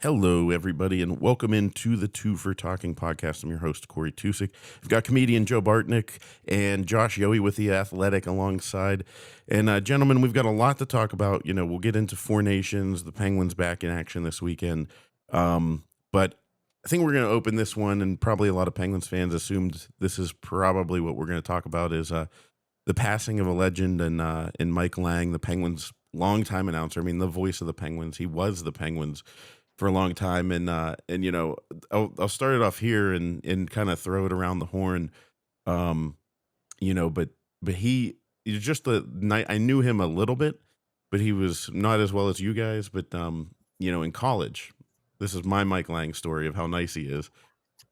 Hello, everybody, and welcome into the Two for Talking podcast. I'm your host, Corey Tusick. We've got comedian Joe Bartnick and Josh Yohe with The Athletic alongside. And, gentlemen, we've got a lot to talk about. We'll get into Four Nations, the Penguins back in action this weekend. But I think we're going to open this one, and probably a lot of Penguins fans assumed this is probably what we're going to talk about is the passing of a legend and Mike Lange, the Penguins' longtime announcer. I mean, the voice of the Penguins. He was the Penguins for a long time, and I'll start it off here and kind of throw it around the horn. Um, but he's just the night I knew him a little bit, but he was not as well as you guys. But in college, this is my Mike Lang story of how nice he is.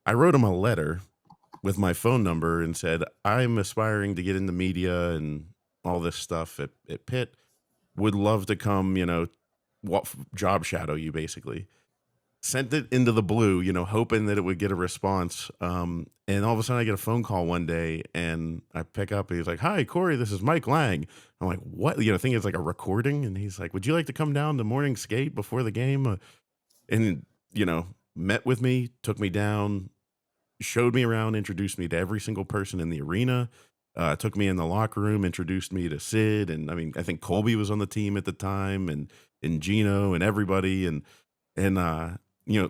I wrote him a letter with my phone number and said, I'm aspiring to get into media and all this stuff at Pitt. Would love to come, job shadow you basically. Sent it into the blue, hoping that it would get a response. And all of a sudden I get a phone call one day and I pick up and he's like, "Hi, Corey, this is Mike Lang." I'm like, "What?" Thinking it's like a recording. And he's like, "Would you like to come down to morning skate before the game?" And, met with me, took me down, showed me around, introduced me to every single person in the arena, took me in the locker room, introduced me to Sid. And I think Colby was on the team at the time and Gino and everybody. And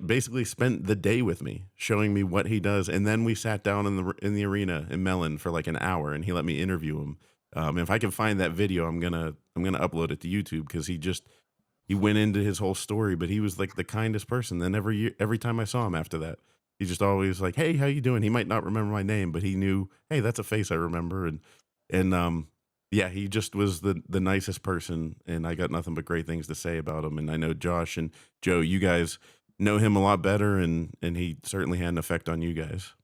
basically spent the day with me, showing me what he does. And then we sat down in the arena in Mellon for like an hour, and he let me interview him. If I can find that video, I'm gonna upload it to YouTube because he went into his whole story. But he was like the kindest person. Then every time I saw him after that, he just always like, "Hey, how you doing?" He might not remember my name, but he knew, "Hey, that's a face I remember." And yeah, he just was the nicest person, and I got nothing but great things to say about him. And I know Josh and Joe, you guys know him a lot better, and he certainly had an effect on you guys.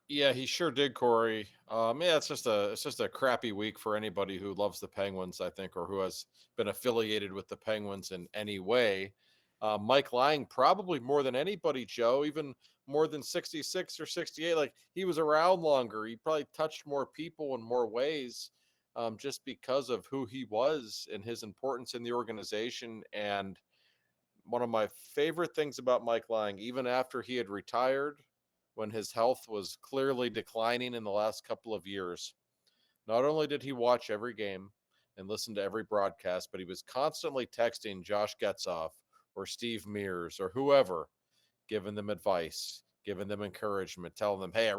Yeah, he sure did, Corey. Yeah, it's just a crappy week for anybody who loves the Penguins, I think, or who has been affiliated with the Penguins in any way. Mike Lang, probably more than anybody, Joe, even more than 66 or 68. Like he was around longer. He probably touched more people in more ways, just because of who he was and his importance in the organization. And one of my favorite things about Mike Lang, even after he had retired, when his health was clearly declining in the last couple of years, not only did he watch every game and listen to every broadcast, but he was constantly texting Josh Getzoff or Steve Mears or whoever, giving them advice, giving them encouragement, telling them, "Hey, I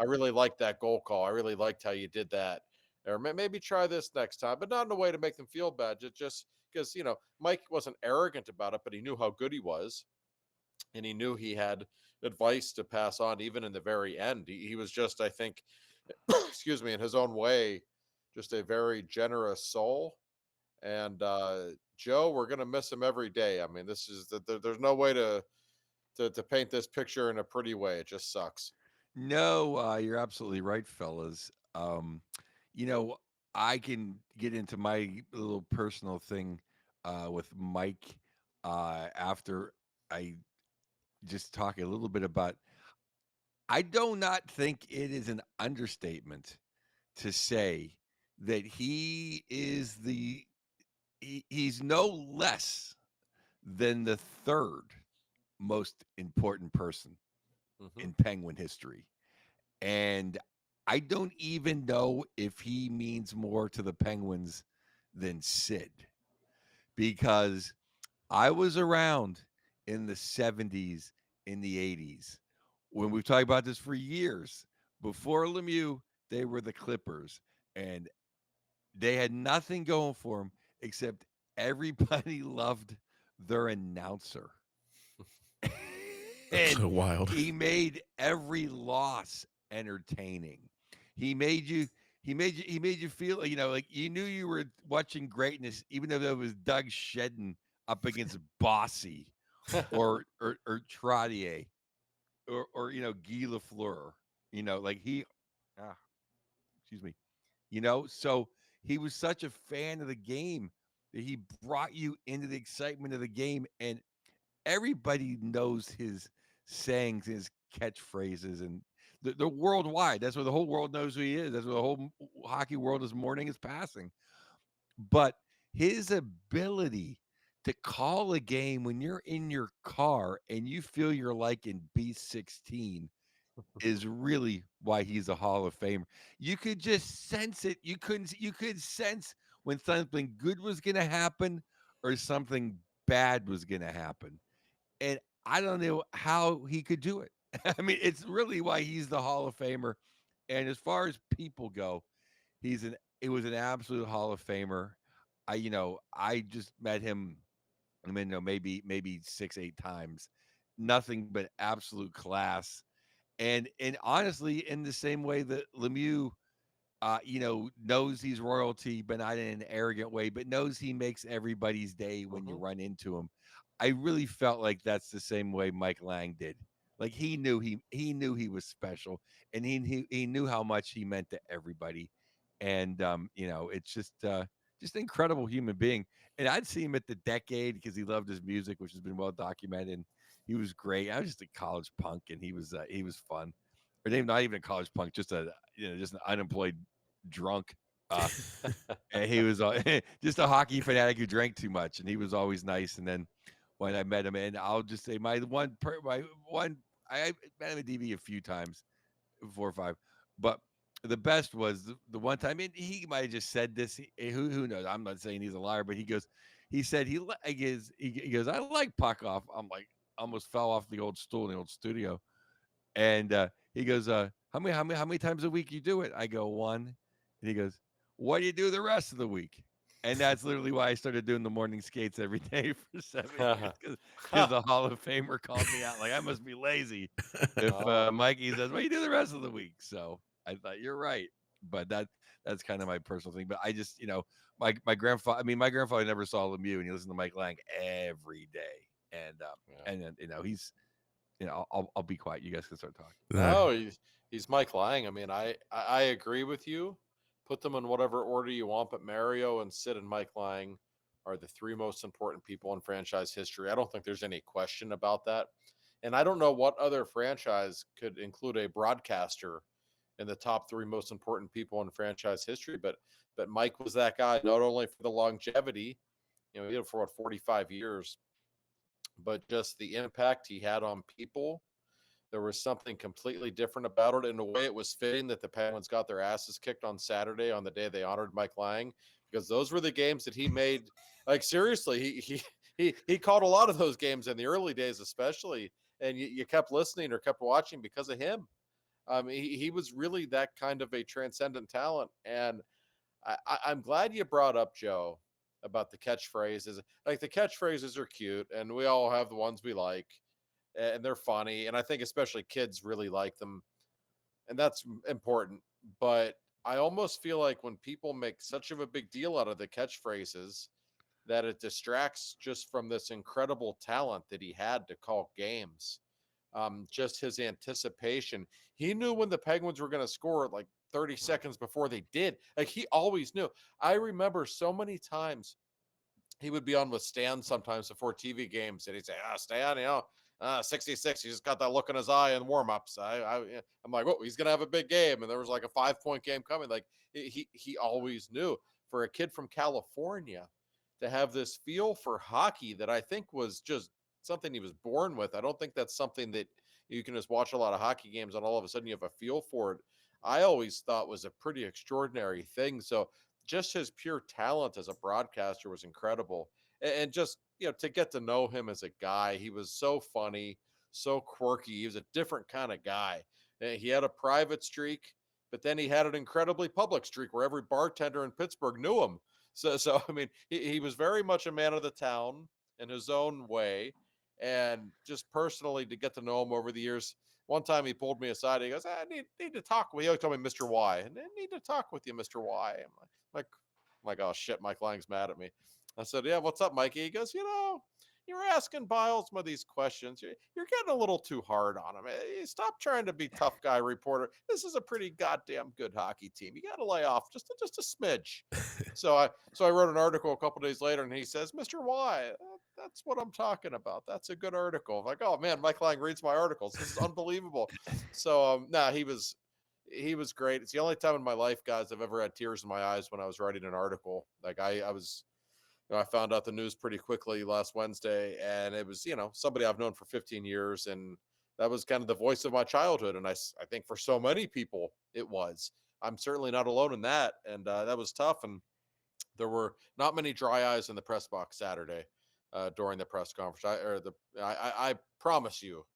really liked that goal call. I really liked how you did that, or maybe try this next time," but not in a way to make them feel bad. Just because Mike wasn't arrogant about it, but he knew how good he was, and he knew he had advice to pass on, even in the very end. He was just, I think, excuse me, in his own way, just a very generous soul. And Joe, we're gonna miss him every day. I mean, this is there's no way to paint this picture in a pretty way. It just sucks. No, you're absolutely right, fellas. You know, I can get into my little personal thing with Mike after I just talk a little bit about. I do not think it is an understatement to say that he's no less than the third most important person Hmm. in Penguin history. And I don't even know if he means more to the Penguins than Sid, because I was around in the 70s, in the 80s, when we've talked about this for years. Before Lemieux, they were the Clippers, and they had nothing going for them except everybody loved their announcer. That's And so wild. he made every loss entertaining. He made you he made you feel like you knew you were watching greatness, even though that was Doug Shedden up against Bossy or Trottier or Guy Lafleur. Like ah, excuse me. So he was such a fan of the game that he brought you into the excitement of the game, and everybody knows his sayings, his catchphrases, and they're worldwide. That's where the whole world knows who he is. That's where the whole hockey world is mourning his passing. But his ability to call a game when you're in your car and you feel you're like in B-16 is really why he's a Hall of Famer. You could just sense it. You could sense when something good was going to happen or something bad was going to happen. And I don't know how he could do it. I mean, it's really why he's the Hall of Famer. And as far as people go, it was an absolute Hall of Famer. I just met him, I mean, maybe 6, 8 times. Nothing but absolute class. And honestly, in the same way that Lemieux knows he's royalty, but not in an arrogant way, but knows he makes everybody's day when you Mhm. run into him. I really felt like that's the same way Mike Lang did. Like he knew he was special, and he knew how much he meant to everybody. And it's just an incredible human being. And I'd see him at the Decade because he loved his music, which has been well documented. And he was great. I was just a college punk, and he was fun. Or not even a college punk, just just an unemployed drunk. Uh, and he was just a hockey fanatic who drank too much, and he was always nice. And then when I met him, and I'll just say my one, I met him at DV a few times, 4 or 5, but the best was the one time, and he might have just said this. Who knows? I'm not saying he's a liar, but he said he goes, I like puck off. I'm like, almost fell off the old stool in the old studio. And he goes, how many times a week you do it? I go, one. And he goes, what do you do the rest of the week? And that's literally why I started doing the morning skates every day for 7 years, because the Hall of Famer called me out. Like, I must be lazy if Oh, Mikey says, what do you do the rest of the week? So I thought, you're right. But that's kind of my personal thing. But I just, my grandfather, my grandfather never saw Lemieux, and he listened to Mike Lang every day. And yeah. and then he's, I'll be quiet. You guys can start talking. No, he's Mike Lang. I mean, I agree with you. Put them in whatever order you want, but Mario and Sid and Mike Lang are the three most important people in franchise history. I don't think there's any question about that. And I don't know what other franchise could include a broadcaster in the top three most important people in franchise history. But Mike was that guy, not only for the longevity, he did it for 45 years, but just the impact he had on people. There was something completely different about it. In a way, it was fitting that the Penguins got their asses kicked on Saturday, on the day they honored Mike Lang, because those were the games that he made. Like, seriously, he called a lot of those games in the early days, especially, and you kept listening or kept watching because of him. He was really that kind of a transcendent talent, and I'm glad you brought up, Joe, about the catchphrases. Like, the catchphrases are cute, and we all have the ones we like, and they're funny, and I think especially kids really like them, and that's important. But I almost feel like when people make such of a big deal out of the catchphrases, that it distracts just from this incredible talent that he had to call games. Just his anticipation. He knew when the Penguins were going to score like 30 seconds before they did. Like, he always knew. I remember so many times he would be on with Stan sometimes before TV games, and he'd say, Stan, 66, he just got that look in his eye in warmups. I'm like, oh, he's gonna have a big game, and there was like a 5-point game coming. Like, he always knew. For a kid from California to have this feel for hockey that I think was just something he was born with. I don't think that's something that you can just watch a lot of hockey games and all of a sudden you have a feel for it. I always thought was a pretty extraordinary thing. So just his pure talent as a broadcaster was incredible. And just, to get to know him as a guy, he was so funny, so quirky. He was a different kind of guy. He had a private streak, but then he had an incredibly public streak where every bartender in Pittsburgh knew him. So I mean, he was very much a man of the town in his own way. And just personally, to get to know him over the years, one time he pulled me aside. He goes, I need to talk with you. He always told me, Mr. Y. And I need to talk with you, Mr. Y. I'm like, oh shit, Mike Lang's mad at me. I said, yeah, what's up, Mikey? He goes, you're asking Biles some of these questions. You're getting a little too hard on him. Stop trying to be tough guy reporter. This is a pretty goddamn good hockey team. You got to lay off just a smidge. So I wrote an article a couple days later, and he says, Mr. Y, that's what I'm talking about. That's a good article. I'm like, oh man, Mike Lang reads my articles. This is unbelievable. So he was great. It's the only time in my life, guys, I've ever had tears in my eyes when I was writing an article. Like, I was I found out the news pretty quickly last Wednesday, and it was, somebody I've known for 15 years, and that was kind of the voice of my childhood. And I think for so many people, it was. I'm certainly not alone in that, and that was tough. And there were not many dry eyes in the press box Saturday during the press conference. I promise you,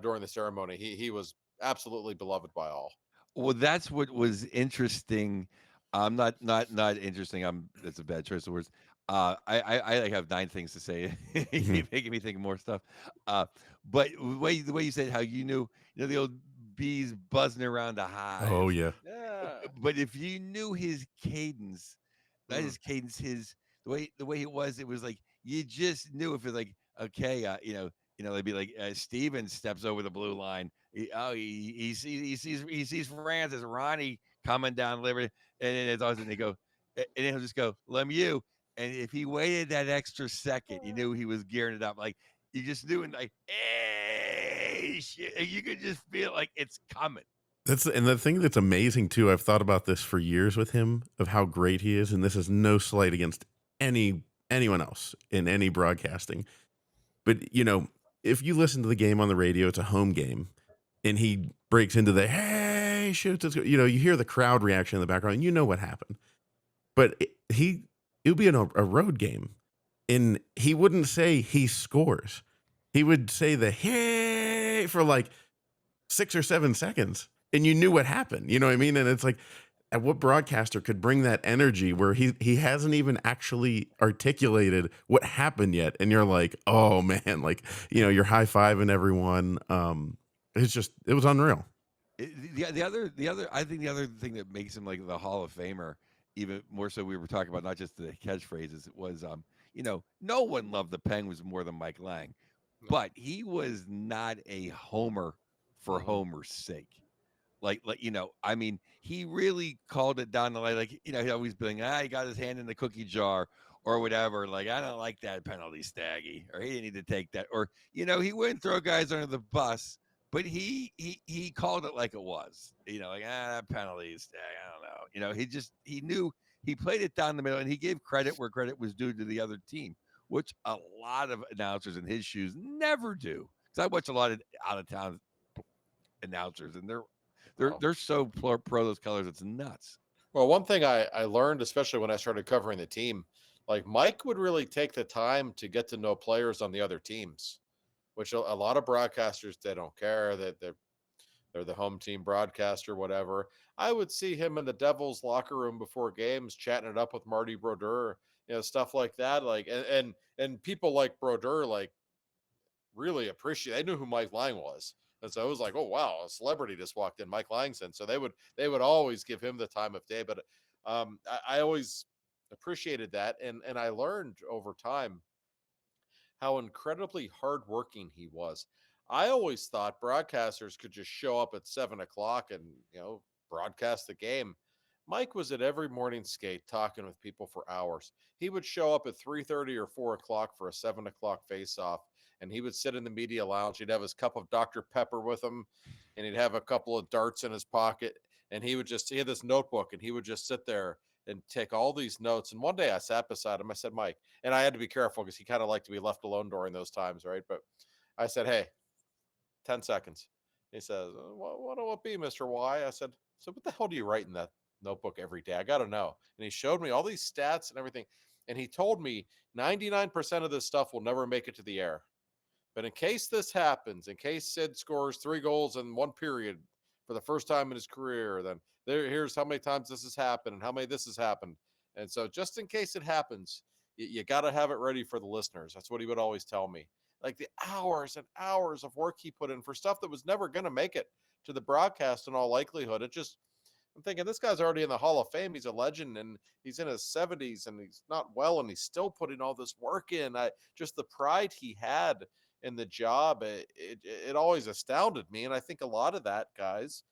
during the ceremony, he was absolutely beloved by all. Well, that's what was interesting. Not interesting. That's a bad choice of words. I like have 9 things to say. You Mhm. keep making me think of more stuff. Uh, but the way you said how the old bees buzzing around the Oh hive. yeah. Yeah. But if you knew his cadence, not Mm. his cadence, his the way it was like you just knew if it's like okay, they'd be like Steven steps over the blue line. He sees Francis Ronnie coming down Liberty, and then it's always and they go, and then he'll just go Lemieux. And if he waited that extra second, you knew he was gearing it up. Like you just knew, and like, hey, shit, and you could just feel like it's coming. And the thing that's amazing too, I've thought about this for years with him of how great he is, and this is no slight against anyone else in any broadcasting. But if you listen to the game on the radio, it's a home game, and he breaks into the hey shoots, you hear the crowd reaction in the background, and you know what happened. But it would be in a road game, and he wouldn't say he scores. He would say the hey for like 6 or 7 seconds, and you knew what happened. You know what I mean? And it's like, at what broadcaster could bring that energy where he hasn't even actually articulated what happened yet, and you're like, oh man, like you're high fiving everyone. It was unreal. The other I think the other thing that makes him like the Hall of Famer, even more so we were talking about not just the catchphrases, was no one loved the Penguins more than Mike Lang, No. but he was not a homer for Mm-mm. homer's sake. I mean, he really called it down the line. Like, he'd always be like, he got his hand in the cookie jar or whatever. Like, I don't like that penalty, Staggy, or he didn't need to take that. Or, he wouldn't throw guys under the bus, but he called it like it was. Like, that penalty, Staggy, I don't know. He knew he played it down the middle, and he gave credit where credit was due to the other team, which a lot of announcers in his shoes never do. Because I watch a lot of out of town announcers, and they're they're Oh. they're so pro those colors. It's nuts. Well, one thing I learned, especially when I started covering the team, like Mike would really take the time to get to know players on the other teams, which a lot of broadcasters, they don't care that they're the home team broadcaster, whatever. I would see him in the Devils locker room before games, chatting it up with Marty Brodeur, stuff like that. Like, and people like Brodeur, like, really appreciate. They knew who Mike Lang was, and so it was like, oh wow, a celebrity just walked in, Mike Langson. So they would always give him the time of day. But I always appreciated that, and I learned over time how incredibly hardworking he was. I always thought broadcasters could just show up at 7 o'clock and broadcast the game. Mike was at every morning skate talking with people for hours. He would show up at 3:30 or 4 o'clock for a 7 o'clock face-off, and he would sit in the media lounge. He'd have his cup of Dr. Pepper with him, and he'd have a couple of darts in his pocket, and he had this notebook, and he would just sit there and take all these notes. And one day I sat beside him. I said, Mike, and I had to be careful because he kind of liked to be left alone during those times, right? But I said, hey, 10 seconds. He says, what'll it be, Mr. Y? I said, so what the hell do you write in that notebook every day? I got to know. And he showed me all these stats and everything. And he told me 99% of this stuff will never make it to the air. But in case this happens, in case Sid scores 3 goals in one period for the first time in his career, then here's how many times this has happened and how many this has happened. And so, just in case it happens, you got to have it ready for the listeners. That's what he would always tell me. Like the hours and hours of work he put in for stuff that was never going to make it to the broadcast in all likelihood. I'm thinking this guy's already in the Hall of Fame. He's a legend, and he's in his 70s, and he's not well, and he's still putting all this work in. Just the pride he had in the job, it always astounded me. And I think a lot of that, guys,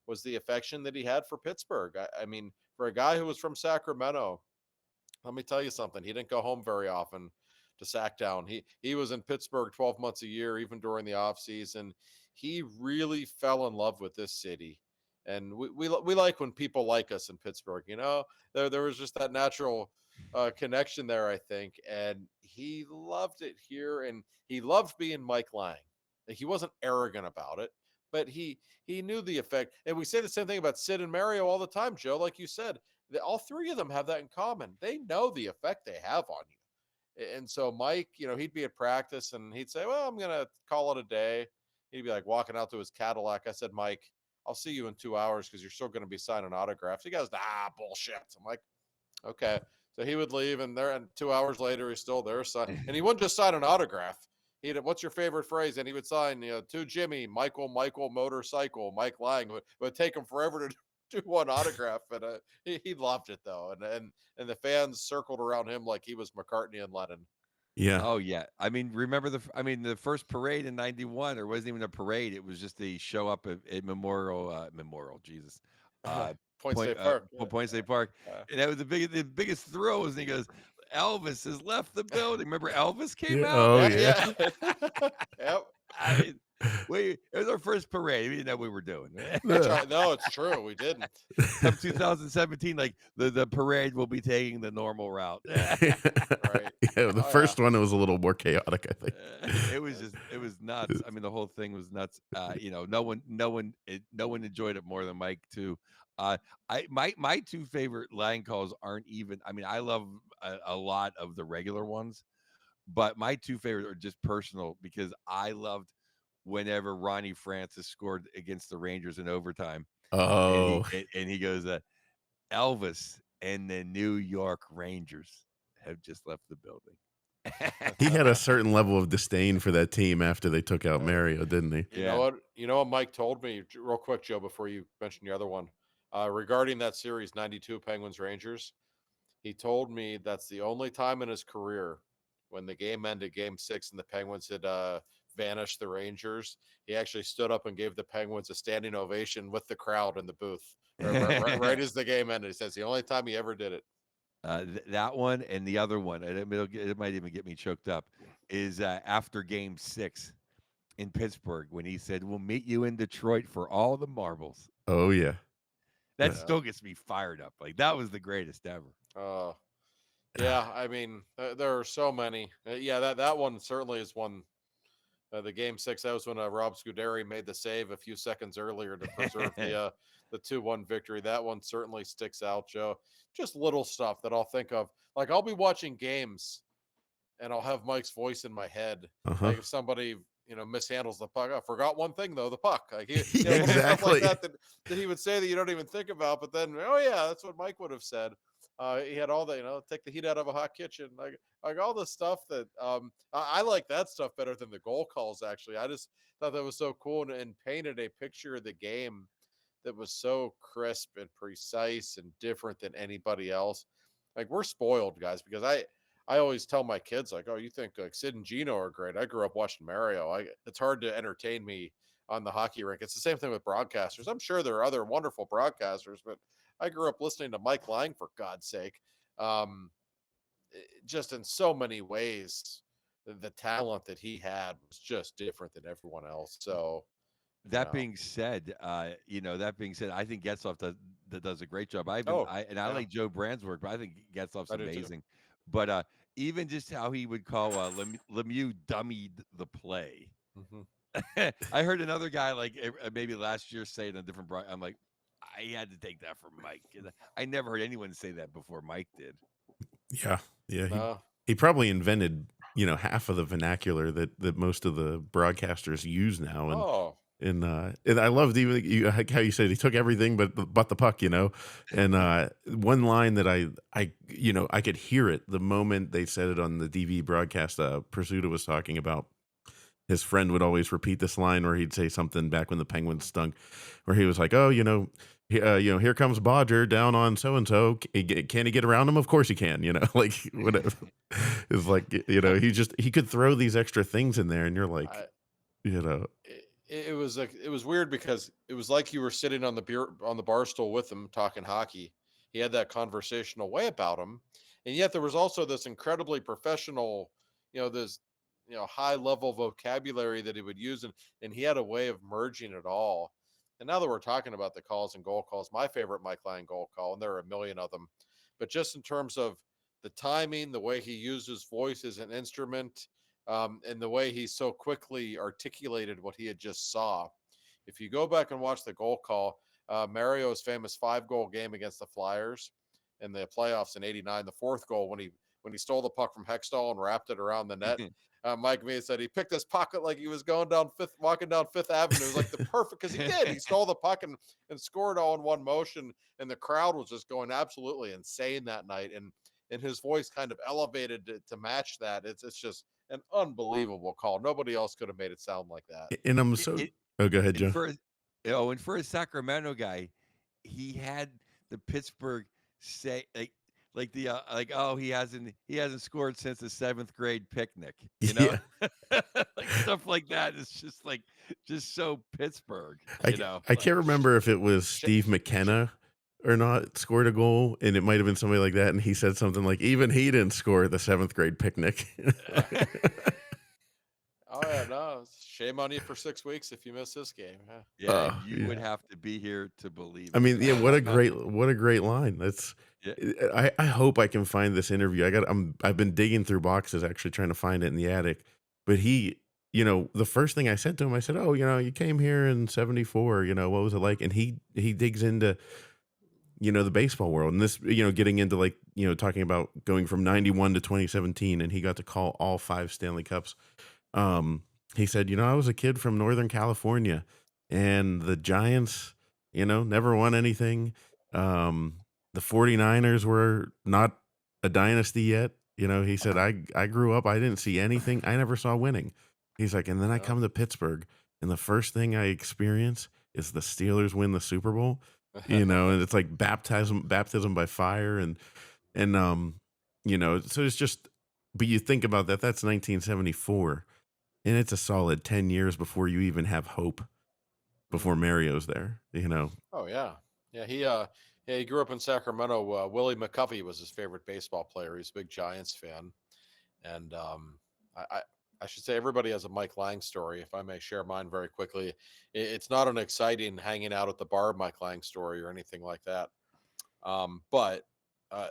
was the affection that he had for Pittsburgh. I mean, for a guy who was from Sacramento, let me tell you something. He didn't go home very often to Sacktown. He was in Pittsburgh 12 months a year, even during the off season. He really fell in love with this city. And we like when people like us in Pittsburgh. There was just that natural connection there, I think, and he loved it here, and he loved being Mike Lang. Like, he wasn't arrogant about it, but he knew the effect. And we say the same thing about Sid and Mario all the time, Joe. Like you said, all three of them have that in common. They know the effect they have on you. And so Mike, he'd be at practice and he'd say, "Well, I'm gonna call it a day." He'd be like walking out to his Cadillac. I said, "Mike, I'll see you in 2 hours because you're still going to be signing autographs." He goes, "Ah, bullshit." I'm like, "Okay." So he would leave, and 2 hours later, he's still there. And he wouldn't just sign an autograph. He'd, "What's your favorite phrase?" And he would sign, "To Jimmy, Michael, motorcycle, Mike Lang." It would take him forever to do one autograph, and he loved it though. And the fans circled around him like he was McCartney and Lennon. Yeah. Oh yeah, I mean, remember the first parade in '91? Or wasn't even a parade. It was just the show up at Memorial, Jesus, uh, Point State Park. Yeah. Point State Park, Uh, and that was the biggest thrill. Was, and he goes, Elvis has left the building. Remember Elvis came Yeah. out? Oh yeah, yeah. yeah. Yep. I mean, it was our first parade. We didn't know what we were doing. That's right. No, it's true. We didn't. Come 2017, like the parade will be taking the normal route. Right. Yeah, the Oh, first one it was a little more chaotic, I think. It was nuts. I mean, the whole thing was nuts. No one enjoyed it more than Mike too. My two favorite Lang calls aren't even. I mean, I love a lot of the regular ones, but my two favorites are just personal because I loved whenever Ronnie Francis scored against the Rangers in overtime, Oh, and he goes, Elvis and the New York Rangers have just left the building. he had a certain level of disdain for that team after they took out Uh, Mario, didn't he? You Yeah. know what? You know what Mike told me real quick, Joe, before you mention the other one, regarding that series '92 Penguins Rangers. He told me that's the only time in his career when the game ended, Game 6, and the Penguins had vanished the Rangers. He actually stood up and gave the Penguins a standing ovation with the crowd in the booth right as the game ended. He says the only time he ever did it. That one and the other one, and it might even get me choked up, is after Game 6 in Pittsburgh when he said, "We'll meet you in Detroit for all the marbles." Oh yeah. That Yeah. still gets me fired up. Like that was the greatest ever. Uh, yeah, I mean, there are so many. Yeah, that one certainly is one. The Game 6, that was when Rob Scuderi made the save a few seconds earlier to preserve the 2-1 victory. That one certainly sticks out, Joe. Just little stuff that I'll think of. Like, I'll be watching games and I'll have Mike's voice in my head. Uh-huh. Like if somebody mishandles the puck, I forgot one thing though, the puck. Like Yeah, little stuff like exactly. that he would say that you don't even think about. But then, oh yeah, that's what Mike would have said. He had all the take the heat out of a hot kitchen, like all the stuff that I like that stuff better than the goal calls. Actually, I just thought that was so cool and painted a picture of the game that was so crisp and precise and different than anybody else. Like we're spoiled guys because I always tell my kids like, "Oh, you think like Sid and Gino are great? I grew up watching Mario. It's hard to entertain me on the hockey rink." It's the same thing with broadcasters. I'm sure there are other wonderful broadcasters, but I grew up listening to Mike Lang for God's sake. Um, just in so many ways, the talent that he had was just different than everyone else. So, you That know, being said, I think Getzloff does a great job. oh I yeah, like Joe Brand's work, but I think Getzloff's I do too. amazing. But even just how he would call Lemieux dummied the play. Hmm. I heard another guy like maybe last year say it in a different. I'm like, I had to take that from Mike. I never heard anyone say that before. Mike did. Yeah. Yeah. No, He probably invented, half of the vernacular that most of the broadcasters use now. oh, And I loved even how you said he took everything but the puck, And one line that I could hear it the moment they said it on the DV broadcast. Pursuta was talking about his friend would always repeat this line where he'd say something back when the Penguins stunk, where he was like, "Oh, here comes Bodger down on so and so. Can he get around him? Of course he can. Like whatever." It's like he could throw these extra things in there, and you're like, I, you know, it was like it was weird because it was like you were sitting on the bar stool with him talking hockey. He had that conversational way about him, and yet there was also this incredibly professional, this high level vocabulary that he would use, and he had a way of merging it all. And now that we're talking about the calls and goal calls, my favorite Mike Lang goal call, and there are a million of them, but just in terms of the timing, the way he used his voice as an instrument, and the way he so quickly articulated what he had just saw. If you go back and watch the goal call, Mario's famous 5 goal game against the Flyers in the playoffs in '89, the fourth goal when he stole the puck from Hextall and wrapped it around the net. Mike Mee said he picked his pocket like he was going down walking down Fifth Avenue. It was like the perfect because he did. He stole the puck and scored all in one motion, and the crowd was just going absolutely insane that night. And his voice kind of elevated to match that. It's just an unbelievable call. Nobody else could have made it sound like that. And I'm it, so. it, Oh, go ahead, and Joe. for a Sacramento guy, he had the Pittsburgh say like oh he hasn't scored since the 7th grade picnic, Yeah, like stuff like that is just so Pittsburgh, I like can't remember if it was Sh- Steve McKenna or not scored a goal, and it might have been somebody like that, and he said something like, "Even he didn't score at the 7th grade picnic." Oh yeah, no, shame on you for 6 weeks if you miss this game. Yeah. yeah, and you Yeah. would have to be here to believe I it. mean, yeah, what a great line. That's Yeah. I hope I can find this interview. I've been digging through boxes actually trying to find it in the attic. But the first thing I said to him, I said, "Oh, you came here in '74, what was it like?" And he digs into, the baseball world and this, getting into like, talking about going from 91 to 2017 and he got to call all 5 Stanley Cups. um, he said, I was a kid from Northern California and the Giants, never won anything. Um, the 49ers were not a dynasty yet. He said, I grew up, I didn't see anything. I never saw winning. He's like, and then I Yeah. come to Pittsburgh and the first thing I experience is the Steelers win the Super Bowl, and it's like baptism by fire. So it's just, but you think about that, that's 1974 and it's a solid 10 years before you even have hope before Mhm. Mario's there. Oh yeah, yeah. He grew up in Sacramento. Willie McCovey was his favorite baseball player. He's a big Giants fan, and I I should say everybody has a Mike Lang story. If I may share mine very quickly, it's not an exciting hanging out at the bar Mike Lang story or anything like that. But uh,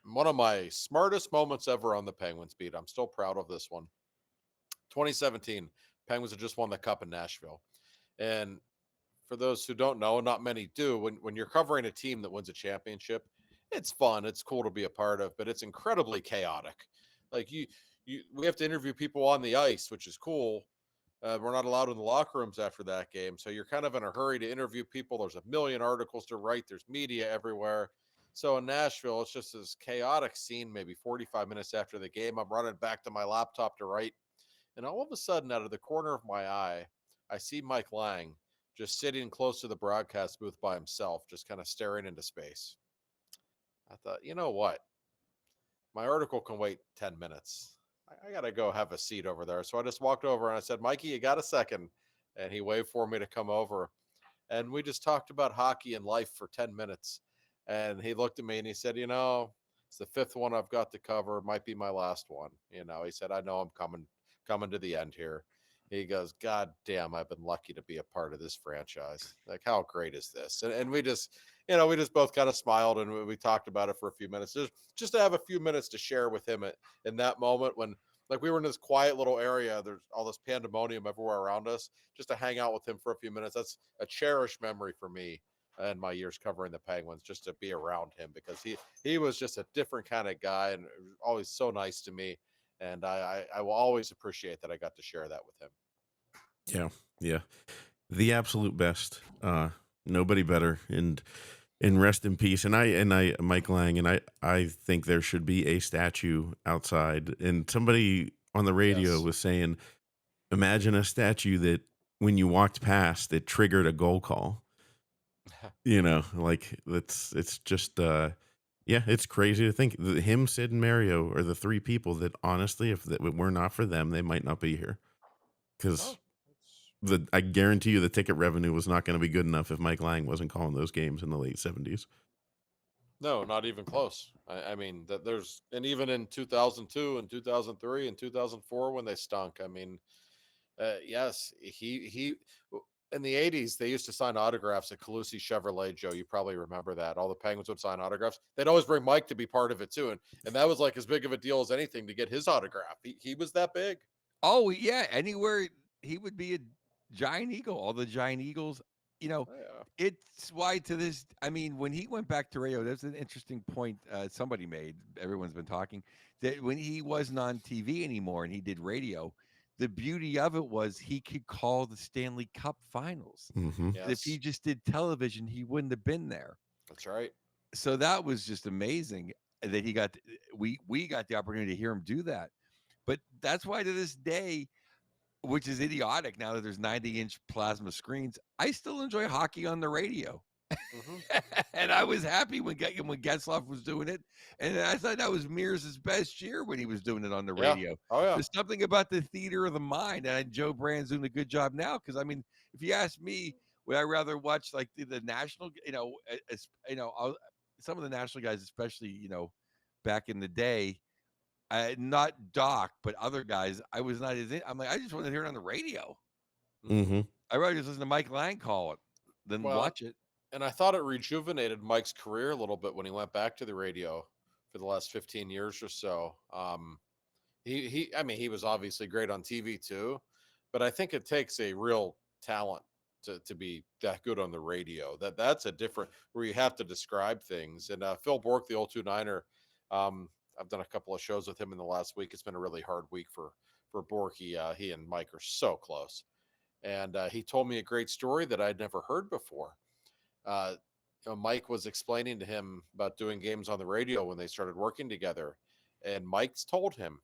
one of my smartest moments ever on the Penguins beat. I'm still proud of this one. 2017, Penguins had just won the Cup in Nashville, and for those who don't know, not many do, when you're covering a team that wins a championship, it's fun, it's cool to be a part of, but it's incredibly chaotic. Like we have to interview people on the ice, which is cool. We're not allowed in the locker rooms after that game, so you're kind of in a hurry to interview people. There's a million articles to write. There's media everywhere. So in Nashville, it's just this chaotic scene. Maybe 45 minutes after the game, I'm running back to my laptop to write, and all of a sudden, out of the corner of my eye, I see Mike Lang just sitting close to the broadcast booth by himself, just kind of staring into space. I thought, you know what? My article can wait 10 minutes. I got to go have a seat over there. So I just walked over and I said, Mikey, you got a second? And he waved for me to come over. And we just talked about hockey and life for 10 minutes. And he looked at me and he said, it's the 5th one I've got to cover. It might be my last one. He said, I know I'm coming to the end here. He goes, God damn, I've been lucky to be a part of this franchise. Like, how great is this? And we just, we just both kind of smiled and we talked about it for a few minutes. Just to have a few minutes to share with him in that moment when, like, we were in this quiet little area. There's all this pandemonium everywhere around us. Just to hang out with him for a few minutes. That's a cherished memory for me and my years covering the Penguins, just to be around him because he was just a different kind of guy and always so nice to me. And I will always appreciate that I got to share that with him. Yeah, yeah, the absolute best. Nobody better, and rest in peace. And I, Mike Lang, and I think there should be a statue outside. And somebody on the radio Yes. was saying, imagine a statue that when you walked past, it triggered a goal call. Like it's just yeah, it's crazy to think him, Sid, and Mario are the 3 people that honestly, if it were not for them, they might not be here. Oh, Because I guarantee you the ticket revenue was not going to be good enough if Mike Lang wasn't calling those games in the late '70s. no, not even close. I mean, that there's, and even in 2002 and 2003 and 2004 when they stunk. I mean, yes, he in the 80s, they used to sign autographs at Calusi Chevrolet, Joe. You probably remember that. All the Penguins would sign autographs. They'd always bring Mike to be part of it too. And that was like as big of a deal as anything to get his autograph. He was that big. Oh yeah, anywhere he would be a giant eagle. All the giant eagles, you know, Oh, yeah. it's why to this. I mean, when he went back to radio, that's an interesting point somebody made. Everyone's been talking that when he wasn't on TV anymore and he did radio, the beauty of it was he could call the Stanley Cup Finals. Mm-hmm. If he Yes, just did television, he wouldn't have been there. that's right. So that was just amazing that he got. We got the opportunity to hear him do that. But that's why to this day, which is idiotic now that there's 90-inch plasma screens, I still enjoy hockey on the radio. Hmm. And I was happy when Getzlaf was doing it, and I thought that was Mears' best year when he was doing it on the Yeah. radio. Oh, yeah. There's something about the theater of the mind, and Joe Brand's doing a good job now. Because I mean, if you ask me, would I rather watch like the national, some of the national guys, especially back in the day, not Doc, but other guys, I was not as in. I'm like, I just want to hear it on the radio. Mm-hmm. I'd rather just listen to Mike Lang call it than Well, watch it. and I thought it rejuvenated Mike's career a little bit when he went back to the radio for the last 15 years or so. I mean, he was obviously great on TV too, but I think it takes a real talent to be that good on the radio. That's a different where you have to describe things. And Phil Bork, the old 29er, I've done a couple of shows with him in the last week. It's been a really hard week for Bork. He and Mike are so close, and he told me a great story that I'd never heard before. Uh, Mike was explaining to him about doing games on the radio when they started working together, and Mike's told him,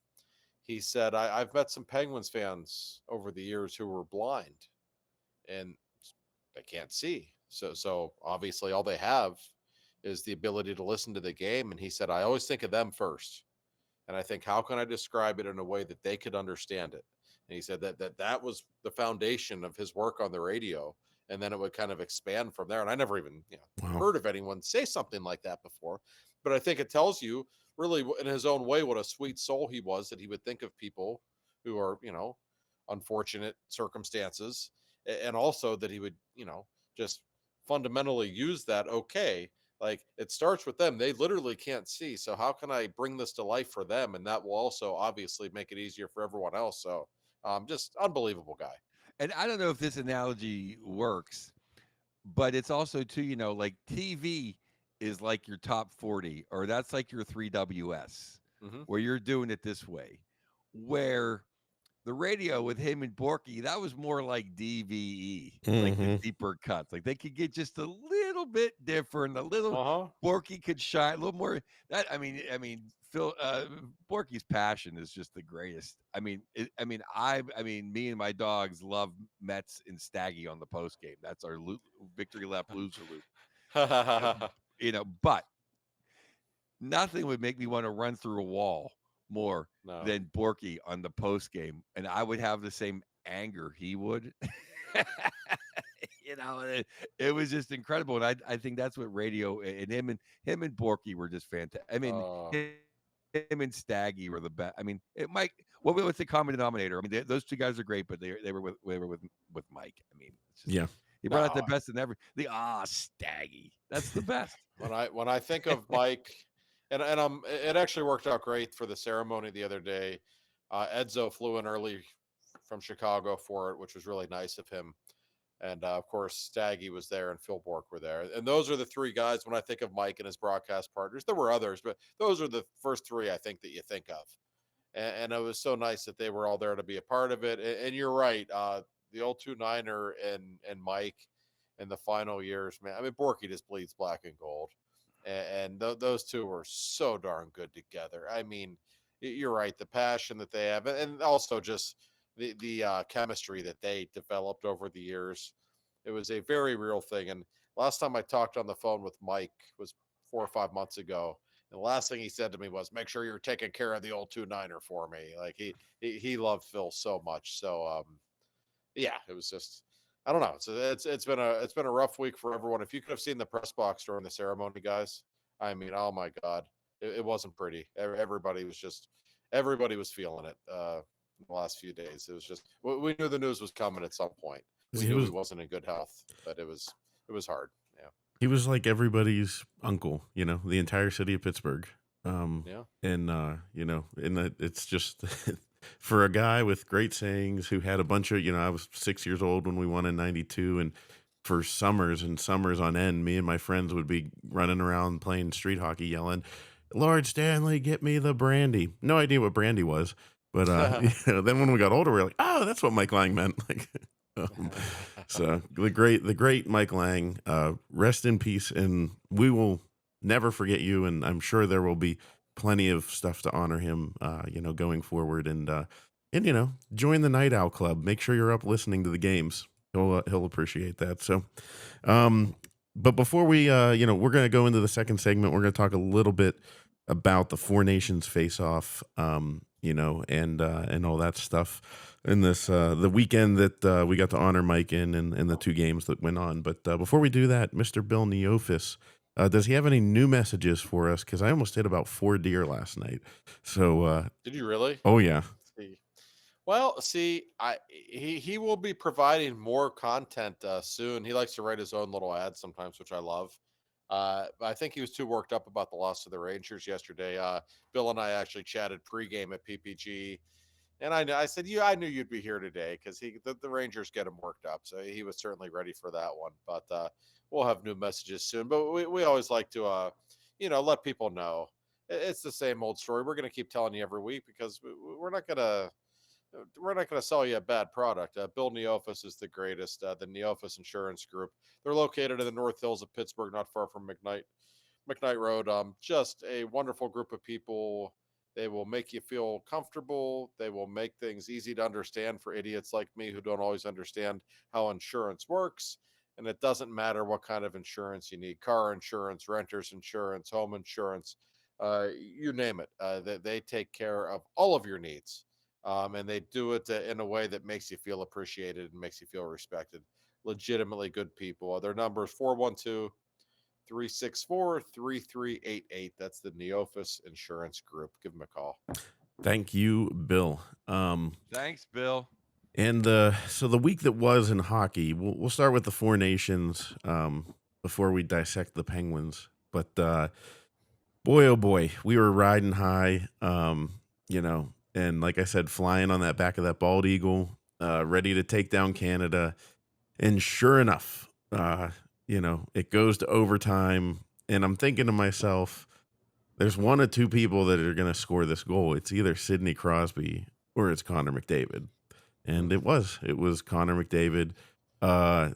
he said, I've met some Penguins fans over the years who were blind and they can't see. So obviously all they have is the ability to listen to the game. And he said, I always think of them first. And I think, how can I describe it in a way that they could understand it? And he said that was the foundation of his work on the radio. And then it would kind of expand from there. And I never even Wow. heard of anyone say something like that before. But I think it tells you really in his own way what a sweet soul he was, that he would think of people who are, unfortunate circumstances. And also that he would, just fundamentally use that. Okay, like it starts with them. They literally can't see. So how can I bring this to life for them? And that will also obviously make it easier for everyone else. So just unbelievable guy. And I don't know if this analogy works, but it's also too, like TV is like your top 40, or that's like your 3WS, Hmm. where you're doing it this way. Where the radio with him and Borky, that was more like DVE, like the Mm-hmm. deeper cuts. Like they could get just a little bit different, a little Uh-huh. Borky could shine a little more. That I mean, Phil Borky's passion is just the greatest. Me and my dogs love Mets and Staggy on the post game. That's our victory lap, loser loop. But nothing would make me want to run through a wall more No. than Borky on the post game, and I would have the same anger he would. It was just incredible, and I think that's what radio and him and Borky were just fantastic. I mean, Uh, him and Staggy were the best. I mean, it might. What's the common denominator? I mean, those two guys are great, but they were with Mike. I mean, it's just, Yeah. he brought out the no, best in every Staggy. That's the best. when I think of Mike, and it actually worked out great for the ceremony the other day. Edzo flew in early from Chicago for it, which was really nice of him. And of course, Staggy was there and Phil Bork were there. And those are the three guys when I think of Mike and his broadcast partners. There were others, but those are the first three I think that you think of. And it was so nice that they were all there to be a part of it. And you're right. The old 29er and Mike in the final years, man. I mean, Borky just bleeds black and gold. And those two were so darn good together. I mean, you're right. The passion that they have, and also just the chemistry that they developed over the years. It was a very real thing. And last time I talked on the phone with Mike was 4 or 5 months ago. And the last thing he said to me was, "Make sure you're taking care of the old 29er for me." Like he loved Phil so much. So yeah, it was just I don't know. It's been a rough week for everyone. If you could have seen the press box during the ceremony, guys, I mean, oh my God, it wasn't pretty. Everybody was feeling it. in the last few days. It was just we knew the news was coming at some point. We He knew he was wasn't in good health, but it was hard. Yeah, he was like everybody's uncle, the entire city of Pittsburgh. yeah. And it's just for a guy with great sayings who had a bunch of, I was 6 years old when we won in '92, and for summers and summers on end, me and my friends would be running around playing street hockey, yelling, "Lord Stanley, get me the brandy." No idea what brandy was, but then when we got older, we are like, "Oh, that's what Mike Lang meant." Like, um, so the great Mike Lang, rest in peace, and we will never forget you. And I'm sure there will be plenty of stuff to honor him, going forward. And join the Night Owl Club. Make sure you're up listening to the games. He'll appreciate that. So, um, but before we, we're going to go into the second segment. We're going to talk a little bit about the Four Nations Faceoff, and all that stuff in this the weekend that we got to honor Mike in, and the two games that went on. But before we do that, Mr. Bill Neofis, does he have any new messages for us? Because I almost hit about 4 deer last night. So, Did you really? oh yeah, See. Well, see, he will be providing more content soon. He likes to write his own little ads sometimes, which I love. I think he was too worked up about the loss to the Rangers yesterday. Bill and I actually chatted pregame at PPG, and I said, "Yeah, I knew you'd be here today because the Rangers get him worked up, so he was certainly ready for that one." But we'll have new messages soon. But we always like to let people know. It's the same old story. We're going to keep telling you every week because we're not going to sell you a bad product. Bill Neofis is the greatest. The Neofis Insurance Group. They're located in the North Hills of Pittsburgh, not far from McKnight Road. Just a wonderful group of people. They will make you feel comfortable. They will make things easy to understand for idiots like me who don't always understand how insurance works. And it doesn't matter what kind of insurance you need: car insurance, renter's insurance, home insurance, you name it. They take care of all of your needs. And they do it in a way that makes you feel appreciated and makes you feel respected. Legitimately good people. Their number is 412 364 3388. That's the Neofis Insurance Group. Give them a call. thank you, Bill. Thanks, Bill. And so the week that was in hockey, we'll start with the Four Nations, before we dissect the Penguins. But boy, oh boy, we were riding high, and like I said, flying on that back of that bald eagle, ready to take down Canada. And sure enough, it goes to overtime, and I'm thinking to myself, there's one or two people that are going to score this goal. It's either Sidney Crosby or it's Connor McDavid. And it was Connor McDavid. Uh,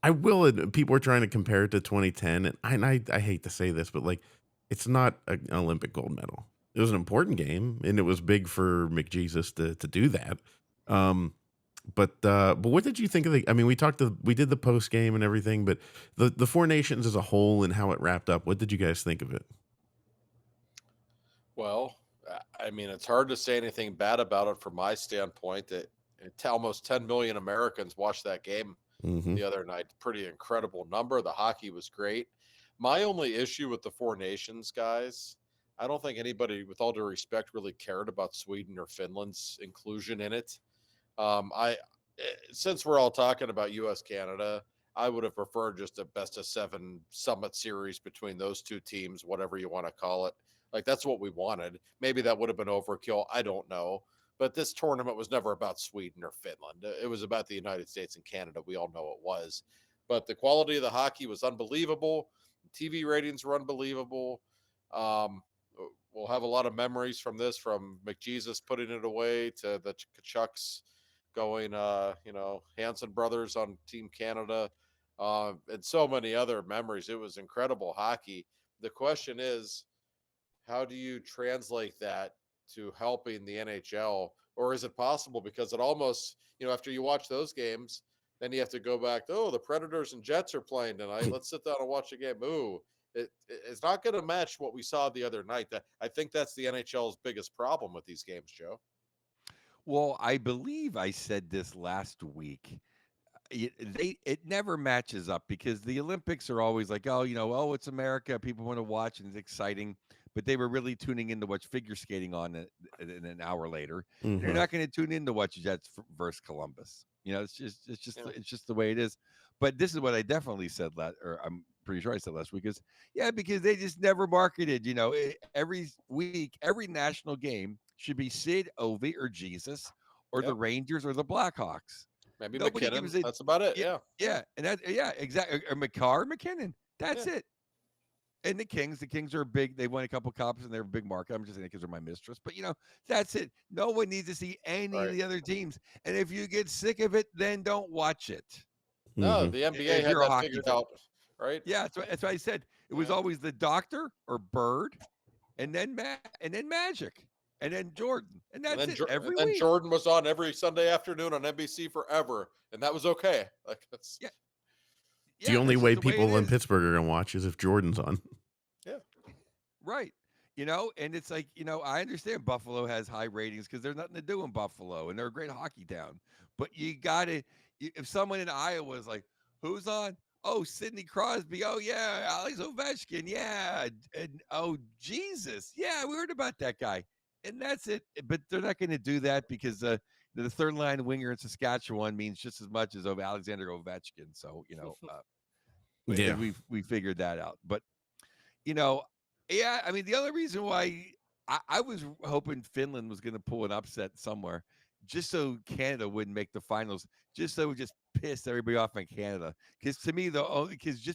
I will admit, people are trying to compare it to 2010, and I hate to say this, but like, it's not an Olympic gold medal. It was an important game, and it was big for McJesus to do that. Um, but what did you think of the? I mean, we did the post game and everything, but the Four Nations as a whole and how it wrapped up. What did you guys think of it? Well, I mean, it's hard to say anything bad about it from my standpoint. That almost 10 million Americans watched that game Hmm. the other night. Pretty incredible number. The hockey was great. My only issue with the Four Nations guys, I don't think anybody, with all due respect, really cared about Sweden or Finland's inclusion in it. Since we're all talking about U.S. Canada, I would have preferred just a best of seven summit series between those two teams, whatever you want to call it. Like that's what we wanted. Maybe that would have been overkill. I don't know. But this tournament was never about Sweden or Finland. It was about the United States and Canada. We all know it was. But the quality of the hockey was unbelievable. TV ratings were unbelievable. Um, we'll have a lot of memories from this, from McJesus putting it away to the Kachucks going, Hanson brothers on Team Canada, and so many other memories. It was incredible hockey. The question is, how do you translate that to helping the NHL? Or is it possible? Because it almost, after you watch those games, then you have to go back to, oh, the Predators and Jets are playing tonight. Let's sit down and watch a game. Ooh, it's not going to match what we saw the other night. I think that's the NHL's biggest problem with these games, Joe. Well, I believe I said this last week. It never matches up because the Olympics are always like, oh, it's America, people want to watch and it's exciting. but they were really tuning in to watch figure skating on an hour later. And they're Hmm. not going to tune in to watch Jets versus Columbus. Yeah. it's just the way it is. But this is what I definitely said or I'm pretty sure I said last week is because they just never marketed. Every week, every national game should be Sid, Ovi, or Jesus, or the Yep. Rangers, or the Blackhawks. Maybe Nobody McKinnon. gives a That's about it. yeah, Yeah. yeah, and exactly. Or McKinnon. That's Yeah. it. And the Kings are big. They won a couple cups and they're a big market. I'm just saying because they're my mistress, but that's it. No one needs to see any of Right. the other teams. And if you get sick of it, then don't watch it. No, Hmm. the NBA If had you're a that hockey figured fan, out. Right. yeah, that's what I said. It was Yeah. always the Doctor or Bird, and then Magic, and then Jordan, and And that's then it every and then week. Jordan was on every Sunday afternoon on NBC forever, and that was okay. Like that's Yeah, The yeah, only that's just way the way it people in is. Pittsburgh are gonna watch is if Jordan's on. yeah. Right. And it's like, I understand Buffalo has high ratings because there's nothing to do in Buffalo and they're a great hockey town. But you got to, if someone in Iowa is like, who's on? Oh, Sidney Crosby. Oh, yeah. Alex Ovechkin. Yeah. And oh, Jesus. Yeah. We heard about that guy. And that's it. But they're not going to do that because the third line winger in Saskatchewan means just as much as Alexander Ovechkin. So, Yeah. we figured that out. But you know, yeah, I mean, the only reason why I was hoping Finland was going to pull an upset somewhere, just so Canada wouldn't make the finals, just so it would just piss everybody off in Canada. Because to me, because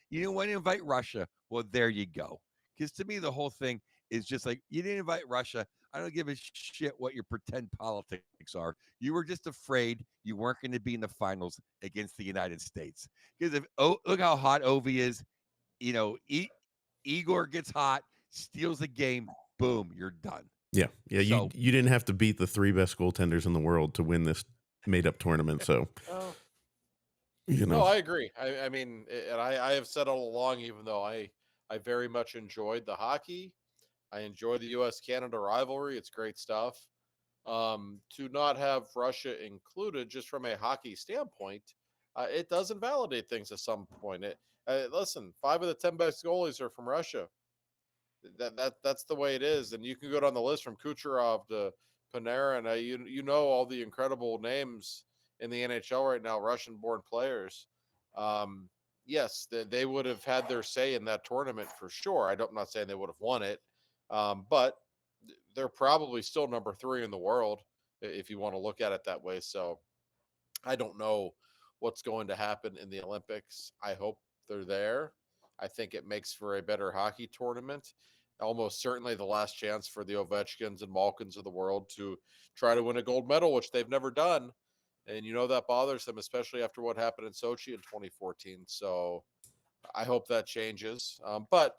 you didn't want to invite Russia, well, there you go. Because to me, the whole thing is just like you didn't invite Russia. I don't give a shit what your pretend politics are. You were just afraid you weren't going to be in the finals against the United States. Because look how hot Ovi is, you know, Igor gets hot, steals the game, boom, you're done. Yeah. Yeah. So You didn't have to beat the three best goaltenders in the world to win this made up tournament. So Oh. you No, know. I agree. I mean, and I have said all along, even though I very much enjoyed the hockey, I enjoy the U.S. Canada rivalry. It's great stuff. To not have Russia included, just from a hockey standpoint, it does invalidate things at some point. Listen, 5 of the 10 best goalies are from Russia. That's the way it is, and you can go down the list from Kucherov to Panarin. You know all the incredible names in the NHL right now, Russian-born players. Um, yes, they would have had their say in that tournament for sure. I'm not saying they would have won it, but they're probably still number 3 in the world if you want to look at it that way. So I don't know what's going to happen in the Olympics. I hope they're there. I think it makes for a better hockey tournament. Almost certainly the last chance for the Ovechkins and Malkins of the world to try to win a gold medal, which they've never done. And that bothers them, especially after what happened in Sochi in 2014. So I hope that changes. But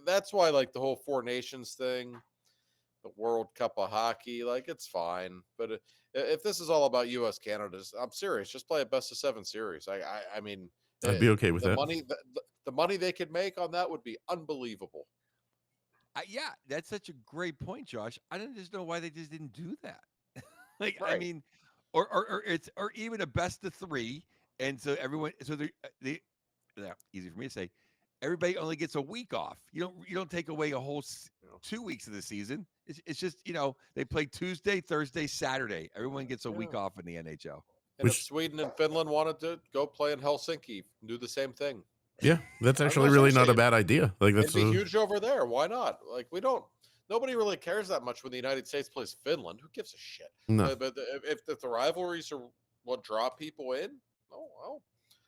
that's why like the whole Four Nations thing, the World Cup of Hockey, like it's fine. But if this is all about U.S. Canada, I'm serious. Just play a best of 7 series. I mean, I'd be okay with the that. money the money they could make on that would be unbelievable. yeah, that's such a great point, Josh. I don't just know why they just didn't do that. Like, I Right. mean, or even a best of 3, and so everyone, so they easy for me to say, everybody only gets a week off. You don't take away a whole 2 weeks of the season. It's just they play Tuesday, Thursday, Saturday. Everyone gets a week off in the NHL. And if Sweden and Finland wanted to go play in Helsinki, do the same thing. Yeah, that's I actually mean, really not a seriously, bad idea. Like It'd that's be huge over there. Why not? Like nobody really cares that much when the United States plays Finland. Who gives a shit? no. But if the rivalries are what draw people in, oh well,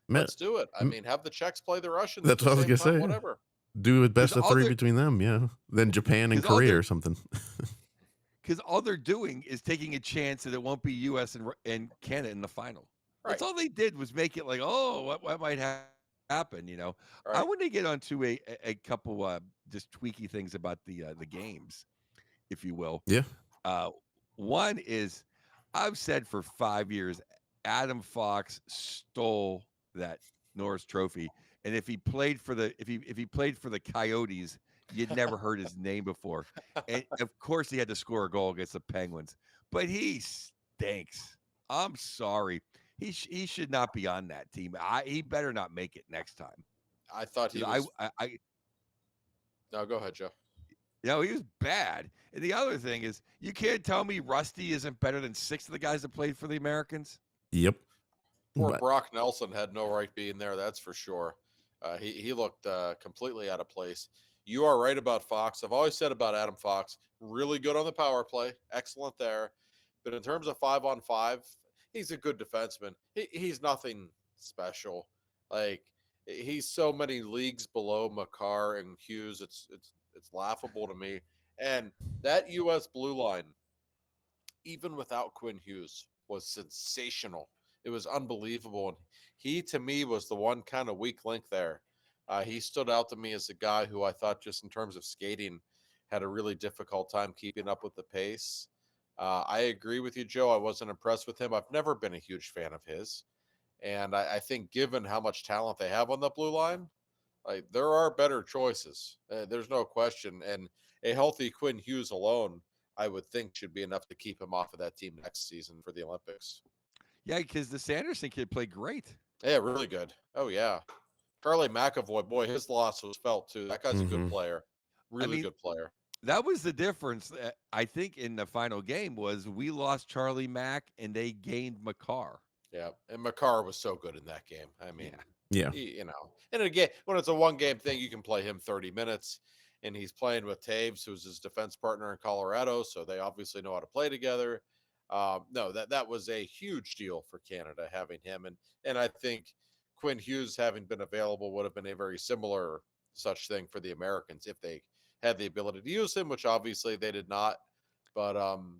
Man, let's do it. I mean, have the Czechs play the Russians that's at the what I was same gonna time, say. whatever. Do it best 'Cause of all 3 they're- between them, yeah. Then Japan and 'Cause all Korea they're- or something. Because all they're doing is taking a chance that it won't be U.S. and Canada in the final. That's Right. all they did was make it like, oh, what might happen? I Right. want to get onto a couple just tweaky things about the games, if you will. Yeah. One is I've said for 5 years, Adam Fox stole that Norris Trophy, and if he played for the Coyotes, you'd never heard his name before. And of course, he had to score a goal against the Penguins, but he stinks. I'm sorry. He should not be on that team. He better not make it next time. I thought he 'Cause was. No, go ahead, Joe. He was bad. And the other thing is, you can't tell me Rusty isn't better than 6 of the guys that played for the Americans. Yep. Poor But Brock Nelson had no right being there. That's for sure. He looked completely out of place. You are right about Fox. I've always said about Adam Fox, really good on the power play, excellent there. But in terms of 5-on-5, he's a good defenseman. He's nothing special. Like he's so many leagues below Makar and Hughes. It's laughable to me. And that U.S. blue line, even without Quinn Hughes, was sensational. It was unbelievable. And he, to me, was the one kind of weak link there. He stood out to me as a guy who I thought, just in terms of skating, had a really difficult time keeping up with the pace. I agree with you, Joe. I wasn't impressed with him. I've never been a huge fan of his. And I think, given how much talent they have on the blue line, like there are better choices. There's no question. And a healthy Quinn Hughes alone, I would think, should be enough to keep him off of that team next season for the Olympics. Yeah, because the Sanderson kid played great. Yeah, really good. Oh yeah, Charlie McAvoy, boy, his loss was felt too. That guy's a good mhm. player, I really mean, good player. that was the difference. I think in the final game was we lost Charlie Mack and they gained Makar. Yeah, and Makar was so good in that game. I mean, Yeah. and again, when it's a one-game thing, you can play him 30 minutes, and he's playing with Taves, who's his defense partner in Colorado, so they obviously know how to play together. No, that was a huge deal for Canada having him, and I think Quinn Hughes having been available would have been a very similar such thing for the Americans if they had the ability to use him, which obviously they did not. But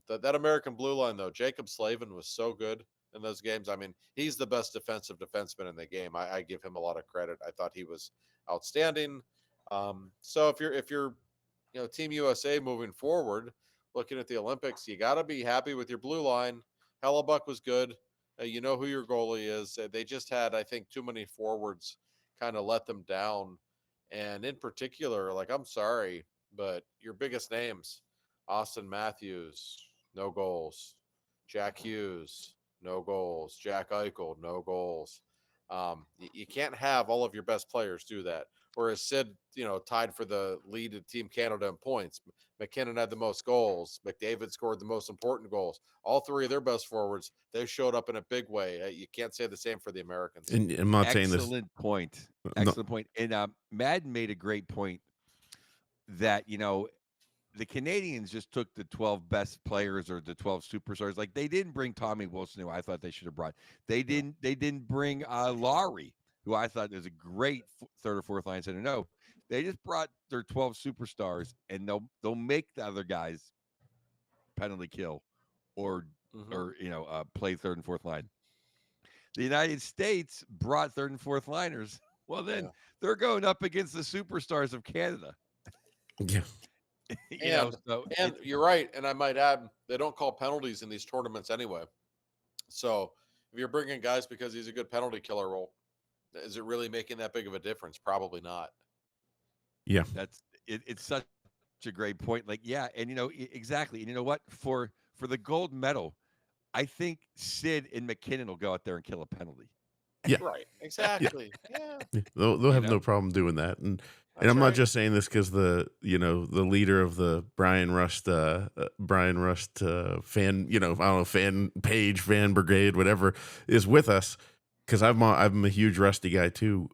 that American blue line though, Jacob Slavin was so good in those games. I mean, he's the best defensive defenseman in the game. I give him a lot of credit. I thought he was outstanding. So if you're Team USA moving forward, looking at the Olympics, you got to be happy with your blue line. Hellebuck was good. You know who your goalie is. They just had, I think, too many forwards kind of let them down. And in particular, like, I'm sorry, but your biggest names, Austin Matthews, no goals. Jack Hughes, no goals. Jack Eichel, no goals. You can't have all of your best players do that. Whereas Sid, tied for the lead of Team Canada in points. McKinnon had the most goals. McDavid scored the most important goals. All three of their best forwards, they showed up in a big way. You can't say the same for the Americans. And I'm not saying this. Excellent point. No, Excellent point. And Madden made a great point that the Canadians just took the 12 best players or the 12 superstars. Like they didn't bring Tommy Wilson, who I thought they should have brought. They didn't bring Laurie, who I thought was a great third or fourth line center. No, they just brought their 12 superstars, and they'll make the other guys penalty kill or Mhm. play third and fourth line. The United States brought third and fourth liners. Well, then Yeah. they're going up against the superstars of Canada. yeah. So And you're right. And I might add, they don't call penalties in these tournaments anyway. So if you're bringing guys because he's a good penalty killer, well, is it really making that big of a difference? Probably not. Yeah. it's such a great point. Like, yeah, and exactly. And you know what? For the gold medal, I think Sid and McKinnon will go out there and kill a penalty. Yeah. Right. Yeah. Exactly. Yeah. Yeah. They'll You have know, no problem doing that. And That's I'm not right. just saying this because the leader of the Brian Rust fan, I don't know, fan page, fan brigade, whatever, is with us, because I'm a huge Rusty guy too.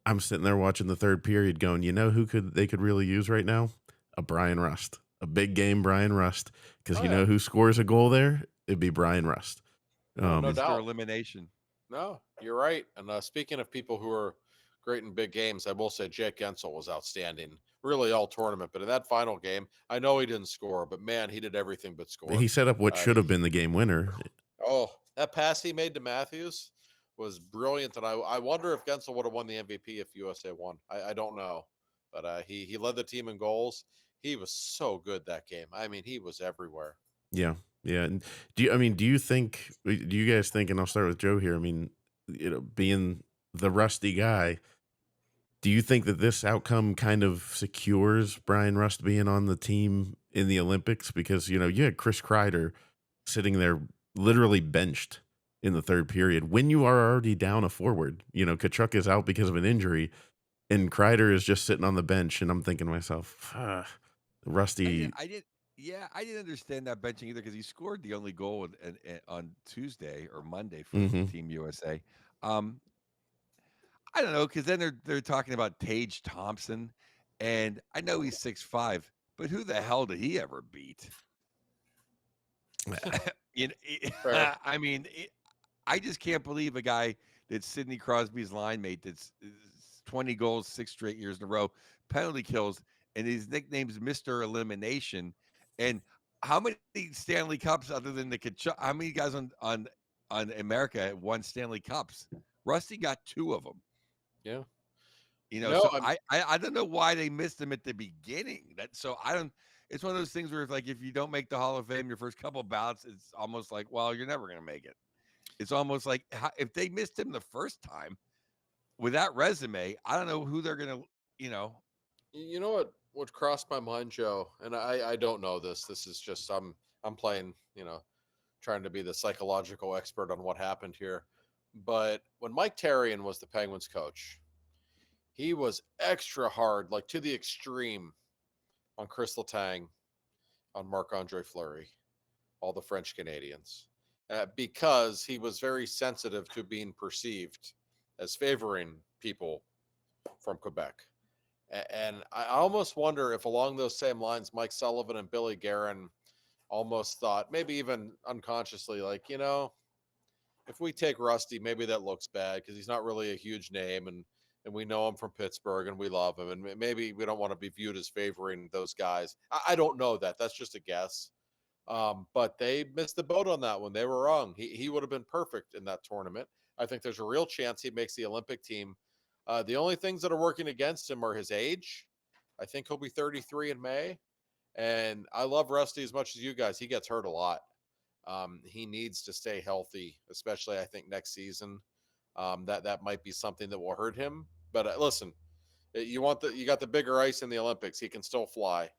I'm sitting there watching the third period going, who they could really use right now? A Brian Rust, a big game Brian Rust, because Oh you yeah. know who scores a goal there? It'd be Brian Rust. No Mr. doubt. Elimination. No, you're right. And speaking of people who are great in big games, I will say Jake Gensel was outstanding, really all tournament. But in that final game, I know he didn't score, but man, he did everything but score. He set up what Uh, should have been the game winner. that pass he made to Matthews was brilliant, and I wonder if Gensel would have won the MVP if USA won. I don't know, but he led the team in goals. He was so good that game. I mean, he was everywhere. Yeah, yeah. And do you guys think? And I'll start with Joe here. I mean, being the Rusty guy, do you think that this outcome kind of secures Brian Rust being on the team in the Olympics? Because you had Chris Kreider sitting there literally benched in the third period when you are already down a forward. Kachuk is out because of an injury, and Kreider is just sitting on the bench. And I'm thinking to myself, Rusty. I didn't. Yeah, I didn't understand that benching either because he scored the only goal on Tuesday or Monday for Hmm. Team USA. Um, I don't know because then they're talking about Tage Thompson, and I know he's 6'5", but who the hell did he ever beat? You know, Fair. I mean, I just can't believe a guy that's Sidney Crosby's line mate that's 20 goals 6 straight years in a row, penalty kills, and his nickname's Mr. Elimination. And how many Stanley Cups other than the Kachuk? How many guys on America have won Stanley Cups? Rusty got two of them. Yeah. So No, I'm. I don't know why they missed him at the beginning. That so I don't. It's one of those things where it's like if you don't make the Hall of Fame your first couple ballots, it's almost like well you're never going to make it. It's almost like if they missed him the first time with that resume, I don't know who they're going to. You know, You know what crossed my mind, Joe, and I don't know this. This is just I'm playing, trying to be the psychological expert on what happened here. But when Mike Therrien was the Penguins coach, he was extra hard, like to the extreme, on Crystal Tang, on Marc Andre Fleury, all the French Canadians, because he was very sensitive to being perceived as favoring people from Quebec. And I almost wonder if, along those same lines, Mike Sullivan and Billy Guerin almost thought, maybe even unconsciously, like, if we take Rusty, maybe that looks bad because he's not really a huge name, and we know him from Pittsburgh and we love him, and maybe we don't want to be viewed as favoring those guys. I don't know that. That's just a guess. But they missed the boat on that one. They were wrong. He would have been perfect in that tournament. I think there's a real chance he makes the Olympic team. The only things that are working against him are his age. I think he'll be 33 in May. And I love Rusty as much as you guys. He gets hurt a lot. He needs to stay healthy, especially I think next season. That might be something that will hurt him. But listen, you got the bigger ice in the Olympics. He can still fly.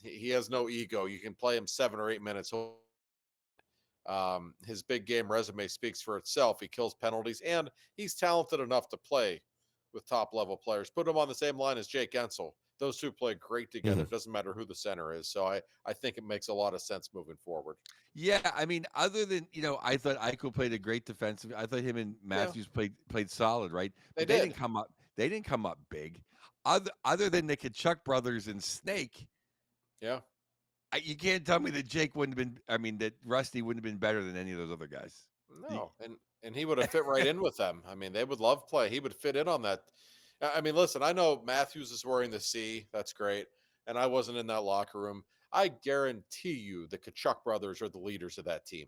He has no ego. You can play him 7 or 8 minutes. His big game resume speaks for itself. He kills penalties, and he's talented enough to play with top level players. Put him on the same line as Jake Gensel. Those two play great together. Mhm. It doesn't matter who the center is. So I think it makes a lot of sense moving forward. yeah. I mean, other than I thought Eichel played a great defensive. I thought him and Yeah, Matthews played solid, right? they But they didn't did. come up. They didn't come up big. Other than the Kachuk brothers and Snake, Yeah. you can't tell me that Jake wouldn't have been. I mean, that Rusty wouldn't have been better than any of those other guys. Y- No, and he would have fit right in with them. I mean, they would love play. He would fit in on that. I mean, listen, I know Matthews is wearing the C. That's great. And I wasn't in that locker room. I guarantee you the Kachuk brothers are the leaders of that team.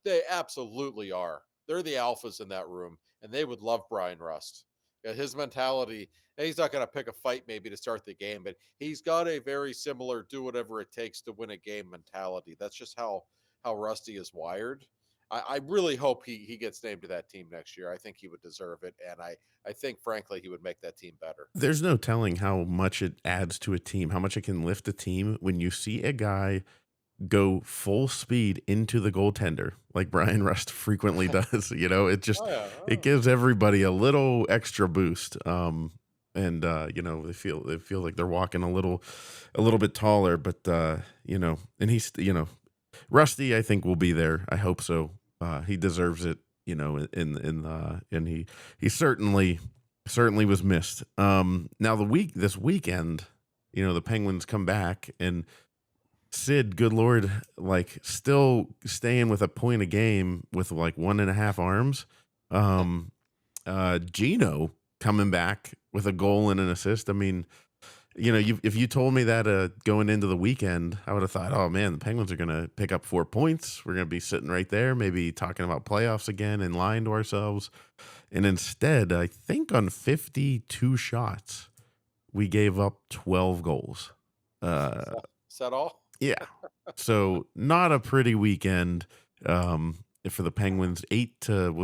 They absolutely are. They're the alphas in that room, and they would love Brian Rust. His mentality, and he's not going to pick a fight maybe to start the game, but he's got a very similar do whatever it takes to win a game mentality. That's just how Rusty is wired. I really hope he gets named to that team next year. I think he would deserve it, and I think frankly he would make that team better. There's no telling how much it adds to a team, how much it can lift a team when you see a guy go full speed into the goaltender like Brian Rust frequently does. Oh yeah, It oh. gives everybody a little extra boost. And they feel like they're walking a little bit taller, but and he's Rusty, I think, will be there. I hope so. He deserves it. And he certainly was missed. Now this weekend, the Penguins come back and Sid, good Lord, like still staying with a point a game with like 1.5 arms. Gino coming back with a goal and an assist. I mean, if you told me that going into the weekend, I would have thought, oh man, the Penguins are going to pick up 4 points. We're going to be sitting right there, maybe talking about playoffs again and lying to ourselves. And instead, I think on 52 shots, we gave up 12 goals. Is that all? Yeah. So not a pretty weekend for the Penguins. 8-4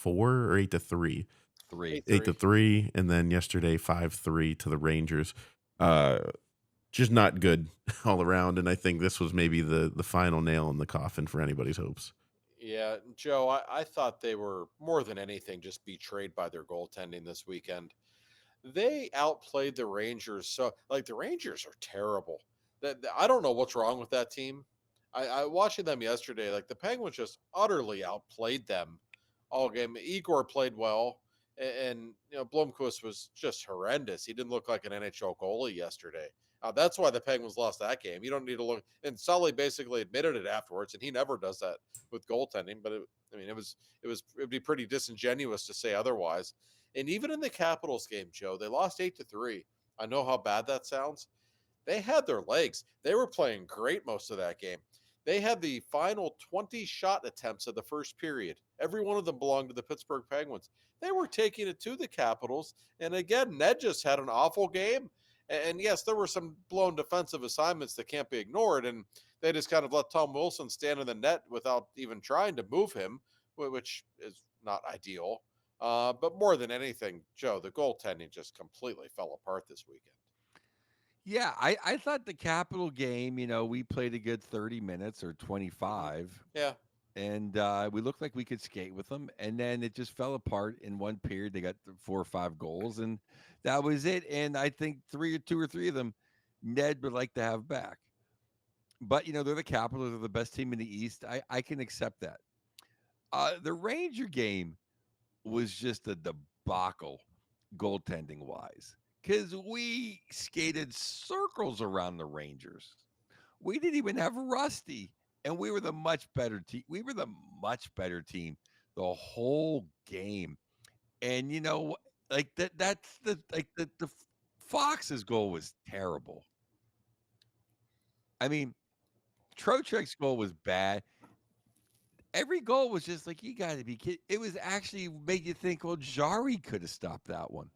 or 8-3? 3. 8-3, and then yesterday 5-3 to the Rangers. Just not good all around, and I think this was maybe the final nail in the coffin for anybody's hopes. Yeah, Joe, I thought they were more than anything just betrayed by their goaltending this weekend. they outplayed the Rangers. So, like, the Rangers are terrible. I don't know what's wrong with that team. I watching them yesterday. Like, the Penguins just utterly outplayed them all game. Igor played well, and Blomqvist was just horrendous. He didn't look like an NHL goalie yesterday. That's why the Penguins lost that game. You don't need to look. And Sully basically admitted it afterwards, and he never does that with goaltending. But it'd be pretty disingenuous to say otherwise. And even in the Capitals game, Joe, they lost 8-3. I know how bad that sounds. They had their legs. They were playing great most of that game. They had the final 20 shot attempts of the first period. Every one of them belonged to the Pittsburgh Penguins. They were taking it to the Capitals. And again, Ned just had an awful game. And yes, there were some blown defensive assignments that can't be ignored. And they just kind of let Tom Wilson stand in the net without even trying to move him, which is not ideal. But more than anything, Joe, the goaltending just completely fell apart this weekend. Yeah, I thought the Capital game, we played a good 30 minutes or 25, Yeah. and we looked like we could skate with them. And then it just fell apart in one period. They got 4 or 5 goals, and that was it. And I think 2 or 3 of them, Ned would like to have back. But they're the Capitals, they're the best team in the East. I can accept that. The Ranger game was just a debacle goaltending wise because we skated circles around the Rangers. We didn't even have Rusty, and we were the much better team. We were the much better team the whole game. And like that's the Fox's goal was terrible. I mean, Trocheck's goal was bad. Every goal was just like, you got to be kidding. It was actually made you think, well, Jari could have stopped that one.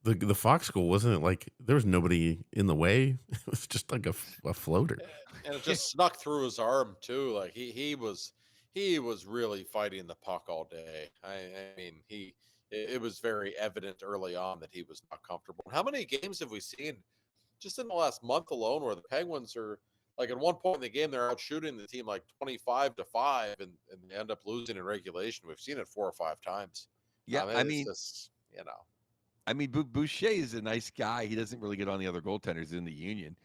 The Fox goal, wasn't it like there was nobody in the way? It was just like a floater. And it just snuck through his arm too. Like he was really fighting the puck all day. I mean, it was very evident early on that he was not comfortable. How many games have we seen just in the last month alone where the Penguins are like at one point in the game they're out shooting the team like 25-5 and they end up losing in regulation. We've seen it 4 or 5 times. Yeah, It's just, Boucher is a nice guy. He doesn't really get on the other goaltenders in the Union,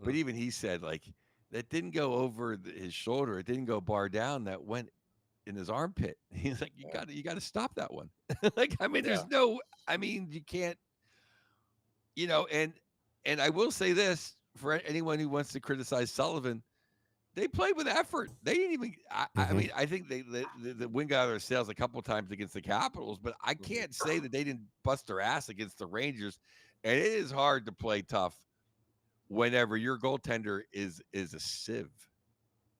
but even he said like that didn't go over his shoulder. It didn't go bar down. That went in his armpit. He's like, you got to stop that one. There's no. You can't. And I will say this for anyone who wants to criticize Sullivan, they played with effort. They didn't even. I think the wind got out of their sails a couple times against the Capitals, but I can't say that they didn't bust their ass against the Rangers. And it is hard to play tough whenever your goaltender is a sieve.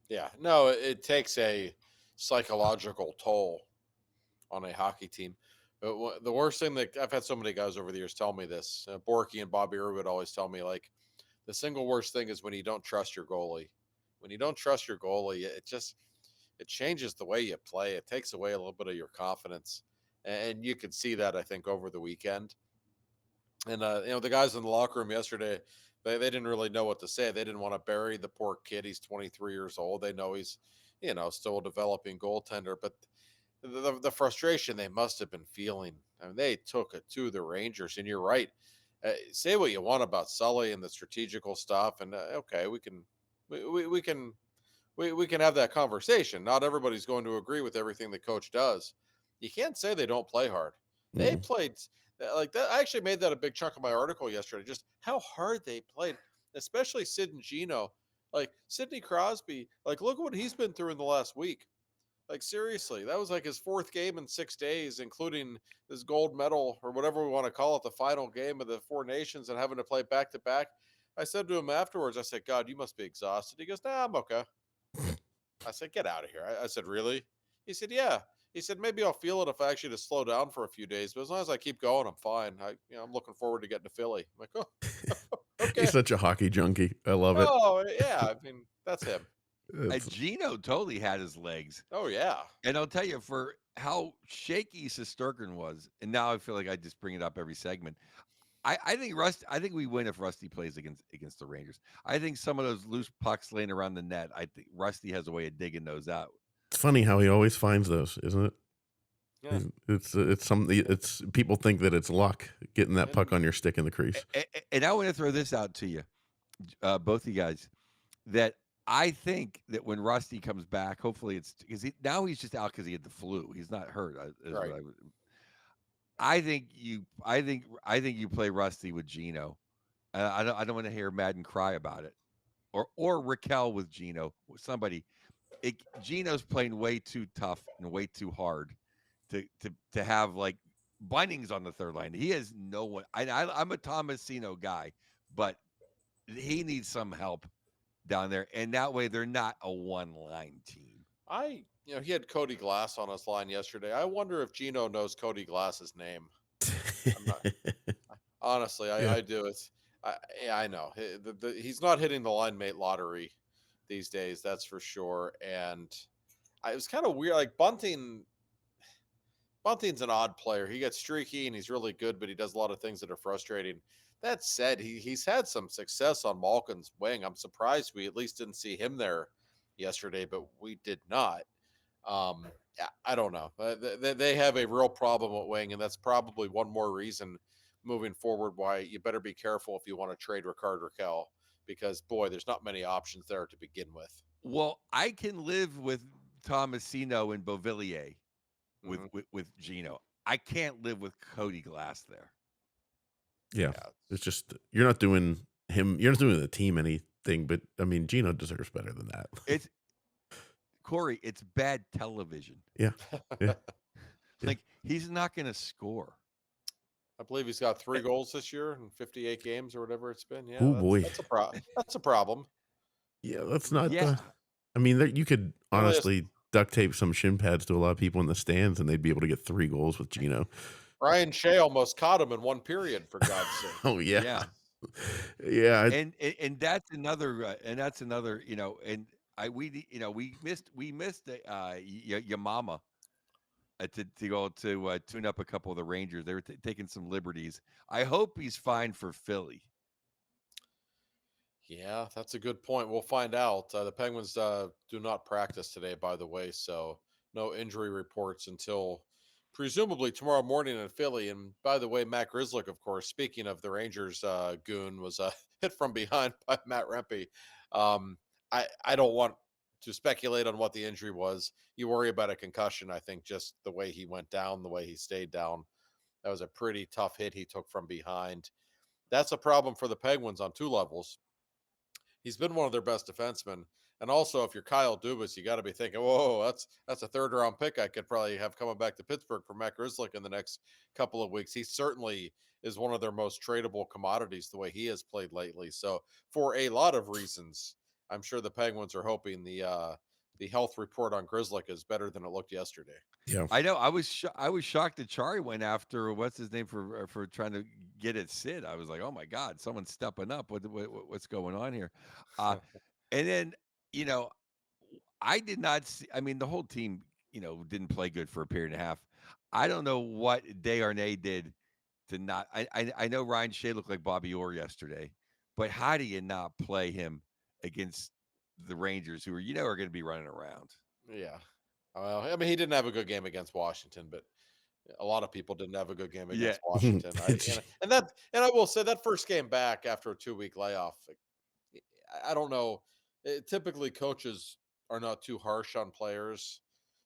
Yeah, no, it takes a psychological toll on a hockey team. But the worst thing that I've had so many guys over the years tell me this, Borky and Bobby Earl would always tell me like the single worst thing is when you don't trust your goalie. When you don't trust your goalie, it changes the way you play. It takes away a little bit of your confidence, and you could see that I think over the weekend. And the guys in the locker room yesterday, they didn't really know what to say. They didn't want to bury the poor kid. He's 23 years old. They know he's still a developing goaltender, but the frustration they must have been feeling. I mean, they took it to the Rangers, and you're right. Say what you want about Sully and the strategical stuff, and okay, we can have that conversation. Not everybody's going to agree with everything the coach does. You can't say they don't play hard. They played like that. I actually made that a big chunk of my article yesterday. Just how hard they played, especially Sid and Gino. Like Sidney Crosby. Like look what he's been through in the last week. Like seriously, that was like his 4th game in 6 days, including this gold medal or whatever we want to call it, the final game of the 4 Nations, and having to play back to back. I said to him afterwards, I said, "God, you must be exhausted." He goes, "Nah, I'm okay." I said, "Get out of here." I said, "Really?" He said, "Yeah." He said, "Maybe I'll feel it if I actually just slow down for a few days, but as long as I keep going, I'm fine. I'm looking forward to getting to Philly." I'm like, "Oh, okay." He's such a hockey junkie. I love it. Oh yeah, I mean that's him. Gino totally had his legs. Oh yeah. And I'll tell you, for how shaky Shesterkin was, and now I feel like I just bring it up every segment. I think we win if Rusty plays against the Rangers. I think some of those loose pucks laying around the net, I think Rusty has a way of digging those out. It's funny how he always finds those, isn't it? Yeah, It's something. It's people think that it's luck getting that puck and on your stick in the crease. And I want to throw this out to you, both of you guys, that I think that when Rusty comes back, hopefully it's because now he's just out because he had the flu. He's not hurt. Is what right. I think you play Rusty with Gino. I don't want to hear Madden cry about it, or Raquel with Gino. Somebody, Gino's playing way too tough and way too hard to have like Bunnings on the third line. He has no one. I'm a Tomasino guy, but he needs some help down there, and that way they're not a one line team. He had Cody Glass on his line yesterday. I wonder if Gino knows Cody Glass's name. I'm not honestly. Yeah. I do. Yeah, I know. He's not hitting the line mate lottery these days. That's for sure. And it was kind of weird. Like Bunting's an odd player. He gets streaky and he's really good, but he does a lot of things that are frustrating. That said, he's had some success on Malkin's wing. I'm surprised we at least didn't see him there yesterday, but we did not. Yeah, I don't know. They have a real problem at wing, and that's probably one more reason moving forward why you better be careful if you want to trade Ricard Raquel, because boy, there's not many options there to begin with. Well, I can live with Tomasino and Beauvillier with, Mhm. with Gino. I can't live with Cody Glass there. Yeah, Yeah, it's just you're not doing him. You're not doing the team anything. But I mean, Gino deserves better than that. It's Corey. It's bad television. Yeah, yeah, yeah. Like he's not going to score. I believe he's got Eh, 3 goals this year in 58 games or whatever it's been. Yeah, Oh that's boy. that's a that's a problem. Yeah, that's not. Yeah, I mean, you could He only has honestly duct tape some shin pads to a lot of people in the stands, and they'd be able to get 3 goals with Gino. Ryan Shea almost caught him in one period, for God's sake. Oh yeah, yeah. yeah. And that's another and we missed your mama to go to tune up a couple of the Rangers. They were taking some liberties. I hope he's fine for Philly. Yeah, that's a good point. We'll find out. The Penguins do not practice today, by the way, so no injury reports until presumably tomorrow morning in Philly. And by the way, Matt Grizzlick, of course, speaking of the Rangers goon, was hit from behind by Matt Rempe. Um, I don't want to speculate on what the injury was. You worry about a concussion. I think just the way he went down, the way he stayed down, that was a pretty tough hit he took from behind. That's a problem for the Penguins on two levels. He's been one of their best defensemen. And also, if you're Kyle Dubas, you got to be thinking, "Whoa, that's a third round pick I could probably have coming back to Pittsburgh for Matt Grizzlick in the next couple of weeks." He certainly is one of their most tradable commodities the way he has played lately. So, for a lot of reasons, I'm sure the Penguins are hoping the health report on Grizzlick is better than it looked yesterday. Yeah. I know. I was shocked that Chari went after what's his name for trying to get at Sid. I was like, oh my god, someone's stepping up. What's going on here? And then you know, I did not see. I mean, the whole team didn't play good for a period and a half. I don't know what Desharnais did to not. I know Ryan Shea looked like Bobby Orr yesterday, but how do you not play him against the Rangers, who are going to be running around? Yeah. Well, I mean, he didn't have a good game against Washington, but a lot of people didn't have a good game Yeah, against Washington. And I will say that first game back after a 2 week layoff, like, I don't know. Typically, coaches are not too harsh on players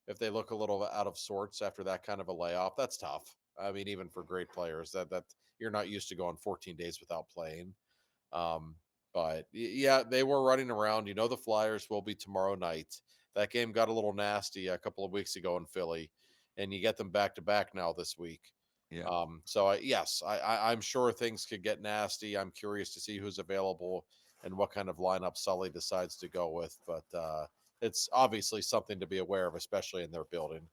if they look a little out of sorts after that kind of a layoff. That's tough. I mean, even for great players, that you're not used to going 14 days without playing. Um, but yeah, they were running around. The Flyers will be tomorrow night. That game got a little nasty a couple of weeks ago in Philly, and you get them back to back now this week. yeah. Yes, I'm sure things could get nasty. I'm curious to see who's available and what kind of lineup Sully decides to go with. But it's obviously something to be aware of, especially in their building.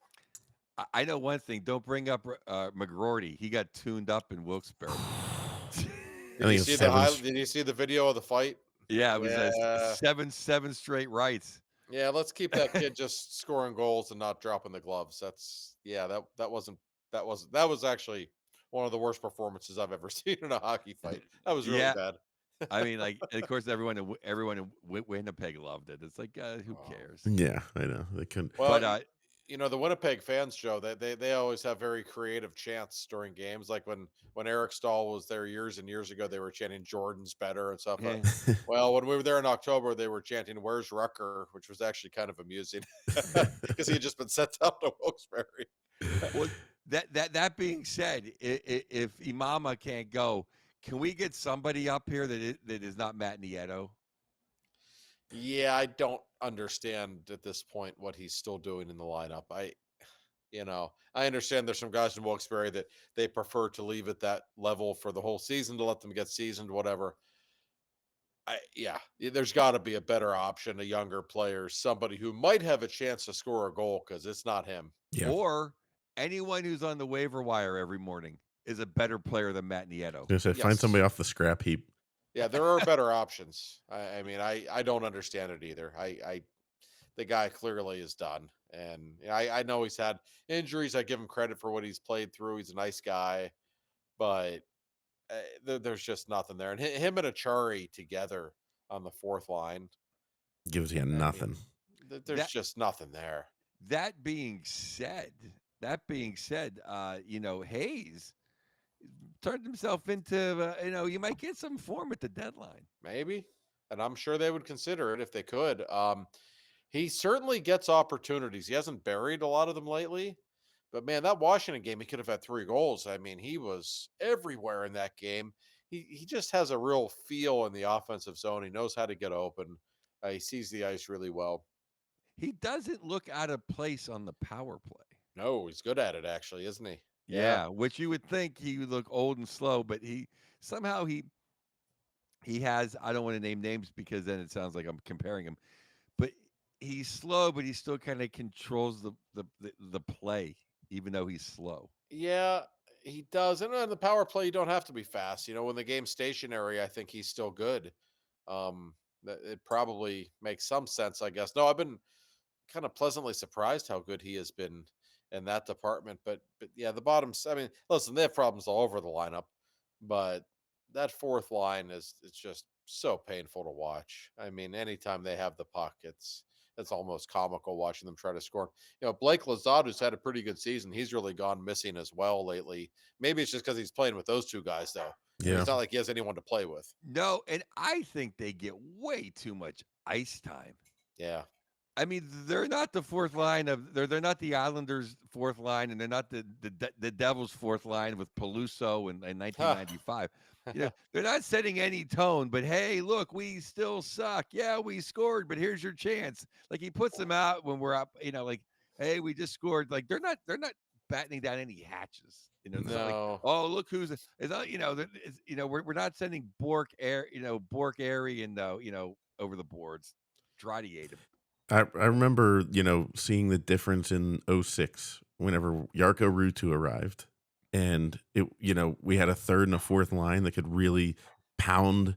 I know one thing. Don't bring up McGroarty. He got tuned up in Wilkes-Barre. I think it's seven. Did you see the video of the fight? Yeah, it was Yeah, seven straight rights. yeah. Let's keep that kid just scoring goals and not dropping the gloves. That was actually one of the worst performances I've ever seen in a hockey fight. That was really Yeah, bad. I mean, like, and of course, everyone in Winnipeg loved it. It's like, who Oh. cares? Yeah, I know they couldn't. But Well, The Winnipeg fans, Joe, they always have very creative chants during games. Like when Eric Stahl was there years and years ago, they were chanting "Jordan's better" and stuff. Yeah. Well, when we were there in October, they were chanting "Where's Rucker," which was actually kind of amusing because he had just been sent down to Wilkes-Barre. Well, that being said, if Imama can't go, can we get somebody up here that is not Matt Nieto? Yeah, I don't understand at this point what he's still doing in the lineup. I understand there's some guys in Wilkes-Barre that they prefer to leave at that level for the whole season to let them get seasoned, whatever. There's got to be a better option, a younger player, somebody who might have a chance to score a goal because it's not him. Yeah. Or anyone who's on the waiver wire every morning is a better player than Matt Nieto. I was gonna say, find somebody Yes. off the scrap heap. Yeah, there are better options. I don't understand it either. The guy clearly is done, and I know he's had injuries. I give him credit for what he's played through. He's a nice guy, but there's just nothing there. And him and Achari together on the fourth line, Gives you I mean, nothing. there's That just nothing there. that being said, Hayes turned himself into you might get some form at the deadline. Maybe, and I'm sure they would consider it if they could. He certainly gets opportunities. He hasn't buried a lot of them lately, but man, that Washington game, he could have had 3 goals. I mean, he was everywhere in that game. He just has a real feel in the offensive zone. He knows how to get open. He sees the ice really well. He doesn't look out of place on the power play. No, he's good at it, actually, isn't he? Yeah. Yeah, which you would think he would look old and slow, but he somehow he has, I don't want to name names because then it sounds like I'm comparing him, but he's slow, but he still kind of controls the play, even though he's slow. Yeah, he does. And on the power play, you don't have to be fast. When the game's stationary, I think he's still good. It probably makes some sense, I guess. No, I've been kind of pleasantly surprised how good he has been in that department. But yeah, the bottoms. I mean, listen, they have problems all over the lineup, but that fourth line is it's just so painful to watch. I mean, anytime they have the puck, it's almost comical watching them try to score. Blake Lazadu's had a pretty good season. He's really gone missing as well lately. Maybe it's just because he's playing with those two guys, though. Yeah. It's not like he has anyone to play with. No, and I think they get way too much ice time. Yeah. I mean, they're not the fourth line of they're not the Islanders' fourth line, and they're not the Devils' fourth line with Peluso in 1995. They're not setting any tone. But hey, look, we still suck. Yeah, we scored, but here's your chance. Like he puts them out when we're up. Like, hey, we just scored. Like they're not battening down any hatches. It's not like, No. oh, look who's it's not. We're not sending Bork Airy and over the boards. Dradiate him. I remember, seeing the difference in '06 whenever Yarko Ruutu arrived. And we had a third and a fourth line that could really pound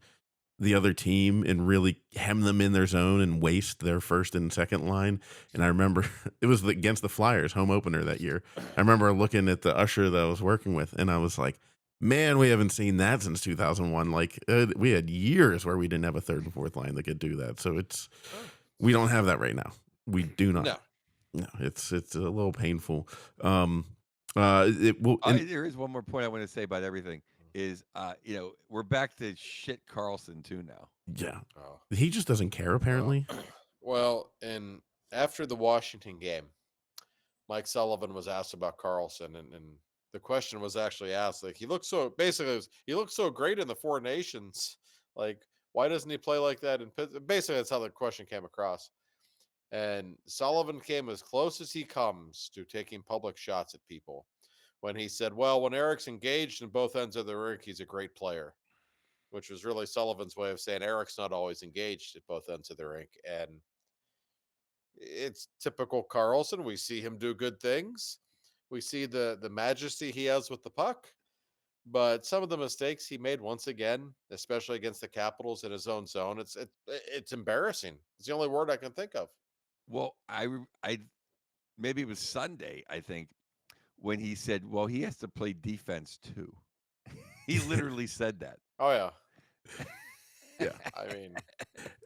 the other team and really hem them in their zone and waste their first and second line. And I remember it was against the Flyers home opener that year. I remember looking at the usher that I was working with, and I was like, man, we haven't seen that since 2001. Like we had years where we didn't have a third and fourth line that could do that. So we don't have that right now. We do not. No, it's a little painful. There is one more point I want to say about everything is, we're back to shit Carlson too now. Yeah. Oh. He just doesn't care apparently. Well, and after the Washington game, Mike Sullivan was asked about Carlson, and the question was actually asked, like, he looked so great in the Four Nations. Like, why doesn't he play like that? And basically, that's how the question came across. And Sullivan came as close as he comes to taking public shots at people when he said, well, when Eric's engaged in both ends of the rink, he's a great player, which was really Sullivan's way of saying Eric's not always engaged at both ends of the rink. And it's typical Carlson. We see him do good things. We see the majesty he has with the puck. But some of the mistakes he made once again, especially against the Capitals in his own zone, it's embarrassing. It's the only word I can think of. Well, I maybe it was Sunday, I think, when he said, well, he has to play defense too. He literally said that. Oh, yeah. Yeah. I mean,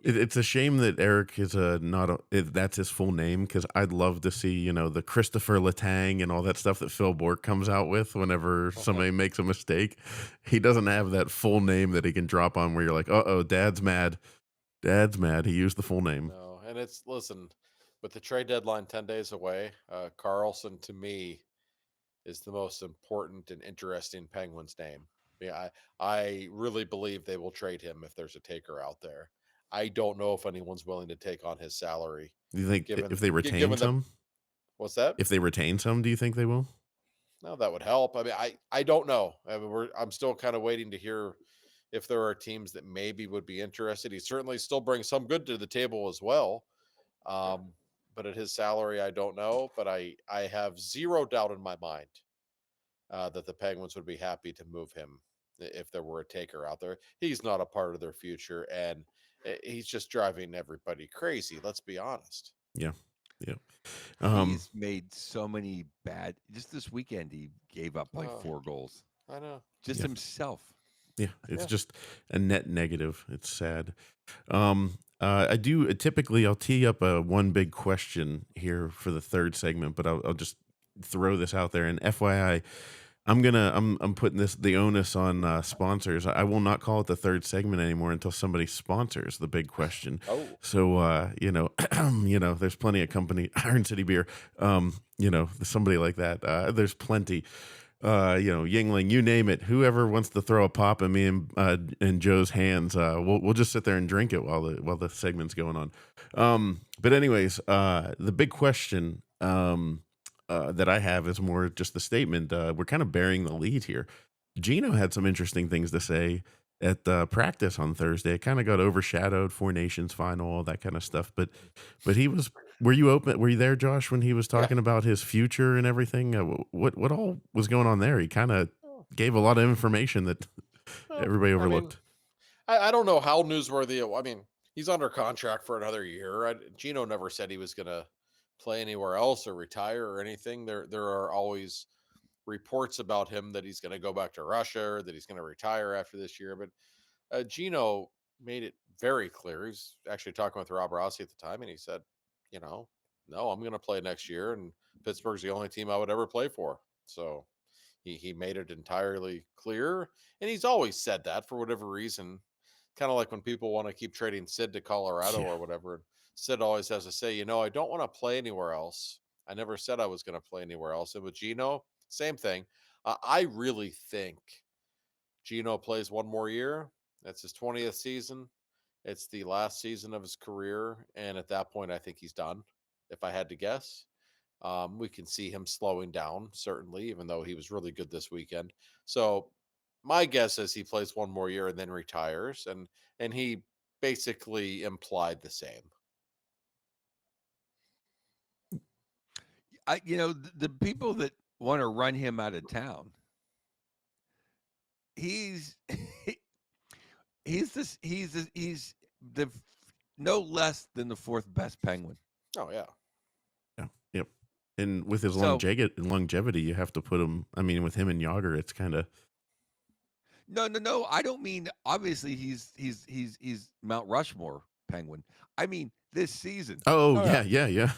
It's a shame that Eric is a not a that's his full name because I'd love to see, the Christopher Letang and all that stuff that Phil Bork comes out with whenever somebody makes a mistake. He doesn't have that full name that he can drop on where you're like, "Uh-oh, dad's mad. Dad's mad. He used the full name." No, and it's listen, with the trade deadline 10 days away, Carlson to me is the most important and interesting Penguins name. Yeah, I really believe they will trade him if there's a taker out there. I don't know if anyone's willing to take on his salary, Do you think if they retain given the some? what's that? If they retain some, do you think they will? No, that would help. I mean, I don't know. I mean, I'm still kind of waiting to hear if there are teams that maybe would be interested. He certainly still brings some good to the table as well. Um, but at his salary, I don't know. But I have zero doubt in my mind that the Penguins would be happy to move him if there were a taker out there. He's not a part of their future, and he's just driving everybody crazy. Let's be honest. Yeah. Yeah. Um, He's made so many bad. Just this weekend, he gave up like Oh, 4 goals. I know. Just yeah. himself. Yeah, it's Yeah. just a net negative. It's sad. I do typically I'll tee up a one big question here for the third segment, but I'll just throw this out there. And FYI, I'm putting the onus on sponsors. I will not call it the third segment anymore until somebody sponsors the big question. Oh, So there's plenty of company Iron City Beer. Somebody like that. There's plenty. Yingling, you name it. Whoever wants to throw a pop at me and Joe's hands, we'll just sit there and drink it while the segment's going on. But anyways, the big question that I have is more just the statement. We're kind of bearing the lead here. Gino had some interesting things to say at practice on Thursday. It kind of got overshadowed, Four Nations final, all that kind of stuff. But he was. Were you open? Were you there, Josh, when he was yeah. talking about his future and everything? What all was going on there? He kind of Oh, gave a lot of information that well, everybody I mean, overlooked. I don't know how newsworthy. I mean, he's under contract for another year. Gino never said he was going to play anywhere else or retire or anything. There are always reports about him that he's going to go back to Russia or that he's going to retire after this year. But Gino made it very clear. He's actually talking with Rob Rossi at the time, and he said, you know, no, I'm going to play next year, and Pittsburgh's the only team I would ever play for. So he made it entirely clear, and he's always said that for whatever reason. Kind of like when people want to keep trading Sid to Colorado Yeah, or whatever. Sid always has to say, I don't want to play anywhere else. I never said I was going to play anywhere else. And with Gino, same thing. I really think Gino plays one more year. That's his 20th season. It's the last season of his career. And at that point, I think he's done, if I had to guess. We can see him slowing down, certainly, even though he was really good this weekend. So my guess is he plays one more year and then retires. And he basically implied the same. The people that want to run him out of town, he's he's the no less than the fourth best Penguin. Oh yeah. yeah, yep. And with his So longevity, you have to put him. I mean, with him and Yager, it's kind of no. I don't mean obviously he's Mount Rushmore Penguin. I mean this season. oh Oh yeah, yeah. yeah,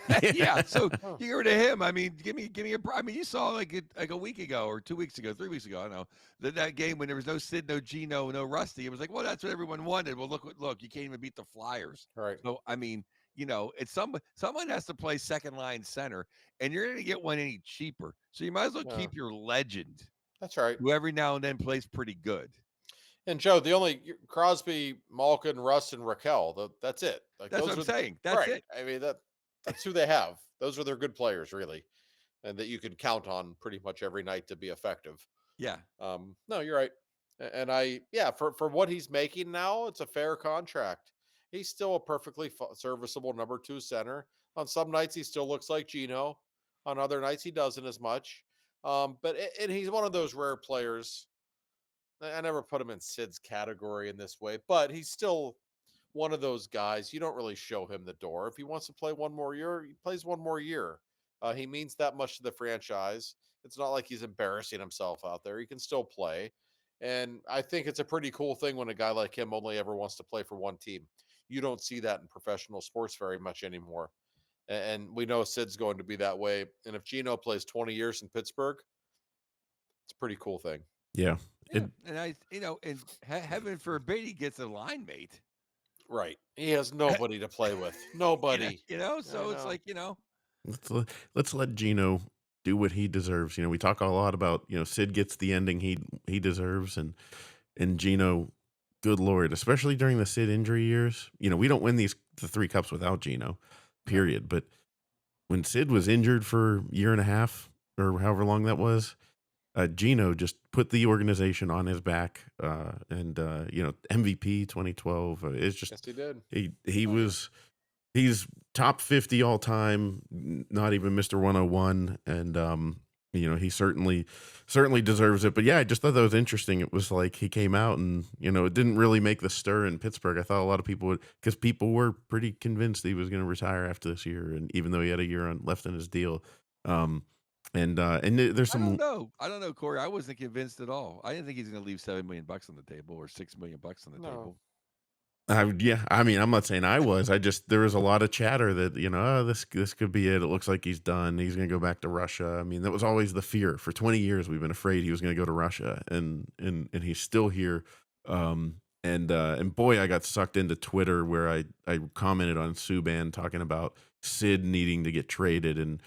yeah, Yeah. So Oh, you get rid of him. I mean, give me a. I mean, you saw like a week ago or 2 weeks ago, 3 weeks ago. I don't know that game when there was no Sid, no Gino, no Rusty. It was like, well, that's what everyone wanted. Well, look, you can't even beat the Flyers. right. So I mean, it's someone has to play second line center, and you're going to get one any cheaper. So you might as well Yeah. keep your legend, That's right. who every now and then plays pretty good. And Joe, the only Crosby, Malkin, Rust, and Raquel. That's it. Like That's what those I'm are saying. That's right. it. I mean that's who they have. Those are their good players, really, and that you can count on pretty much every night to be effective. Yeah. No, you're right. And yeah, for what he's making now, it's a fair contract. He's still a perfectly serviceable number two center. On some nights, he still looks like Gino. On other nights, he doesn't as much. And he's one of those rare players. I never put him in Sid's category in this way, but he's still one of those guys. You don't really show him the door. If he wants to play one more year, he plays one more year. He means that much to the franchise. It's not like he's embarrassing himself out there. He can still play. And I think it's a pretty cool thing when a guy like him only ever wants to play for one team. You don't see that in professional sports very much anymore. And we know Sid's going to be that way. And if Gino plays 20 years in Pittsburgh, it's a pretty cool thing. Yeah. Yeah, and and heaven forbid he gets a line mate. Right. He has nobody to play with. Nobody. I So it's know. like, Let's let Gino do what he deserves. We talk a lot about, Sid gets the ending he deserves, and Gino, good Lord, especially during the Sid injury years. We don't win the 3 cups without Gino, no. period. But when Sid was injured for a year and a half or however long that was, Gino just put the organization on his back, and MVP 2012. It's just Yes, he did. he Oh yeah. was he's top 50 all time, not even Mr. 101, and he certainly deserves it. But yeah, I just thought that was interesting. It was like he came out and it didn't really make the stir in Pittsburgh. I thought a lot of people would, because people were pretty convinced he was going to retire after this year, and even though he had a year left in his deal. There's I don't some. know. I don't know, Corey. I wasn't convinced at all. I didn't think he's going to leave $7 million on the table or $6 million on the No. table. Yeah, I mean, I'm not saying I was. There was a lot of chatter that oh, this could be it. It looks like he's done. He's going to go back to Russia. I mean, that was always the fear. For 20 years, we've been afraid he was going to go to Russia, and he's still here. And boy, I got sucked into Twitter where I commented on Subban talking about Sid needing to get traded, and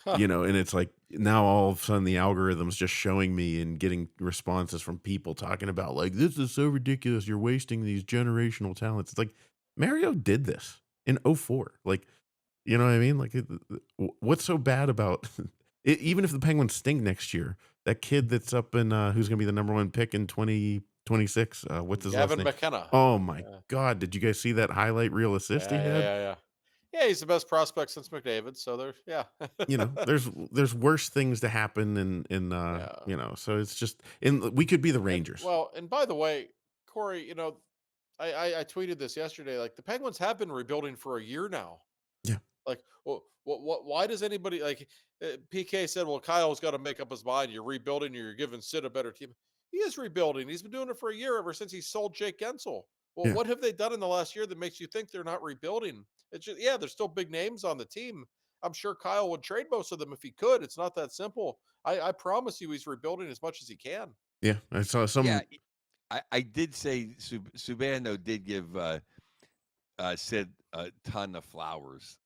and it's like now all of a sudden the algorithm's just showing me and getting responses from people talking about like, this is so ridiculous. You're wasting these generational talents. It's like Mario did this in '04. Like, you know what I mean? Like, what's so bad about even if the Penguins stink next year, that kid that's up in who's going to be the #1 pick in 2026? What's his last Gavin name? McKenna. Oh my Yeah. God! Did you guys see that highlight reel assist he Yeah, yeah, had? yeah, yeah. Yeah, he's the best prospect since McDavid. So yeah. There's worse things to happen, Yeah. so it's just, and we could be the And Rangers. well, and by the way, Corey, I tweeted this yesterday. Like the Penguins have been rebuilding for a year now. Yeah. Like, what? Why does anybody like? PK said, "Well, Kyle's got to make up his mind. You're rebuilding, or you're giving Sid a better team." He is rebuilding. He's been doing it for a year ever since he sold Jake Gensel. Well, Yeah. what have they done in the last year that makes you think they're not rebuilding? It's just, yeah, there's still big names on the team. I'm sure Kyle would trade most of them if he could. It's not that simple. I promise you, he's rebuilding as much as he can. Yeah. I saw Yeah, some. I did say Subano did give Sid a ton of flowers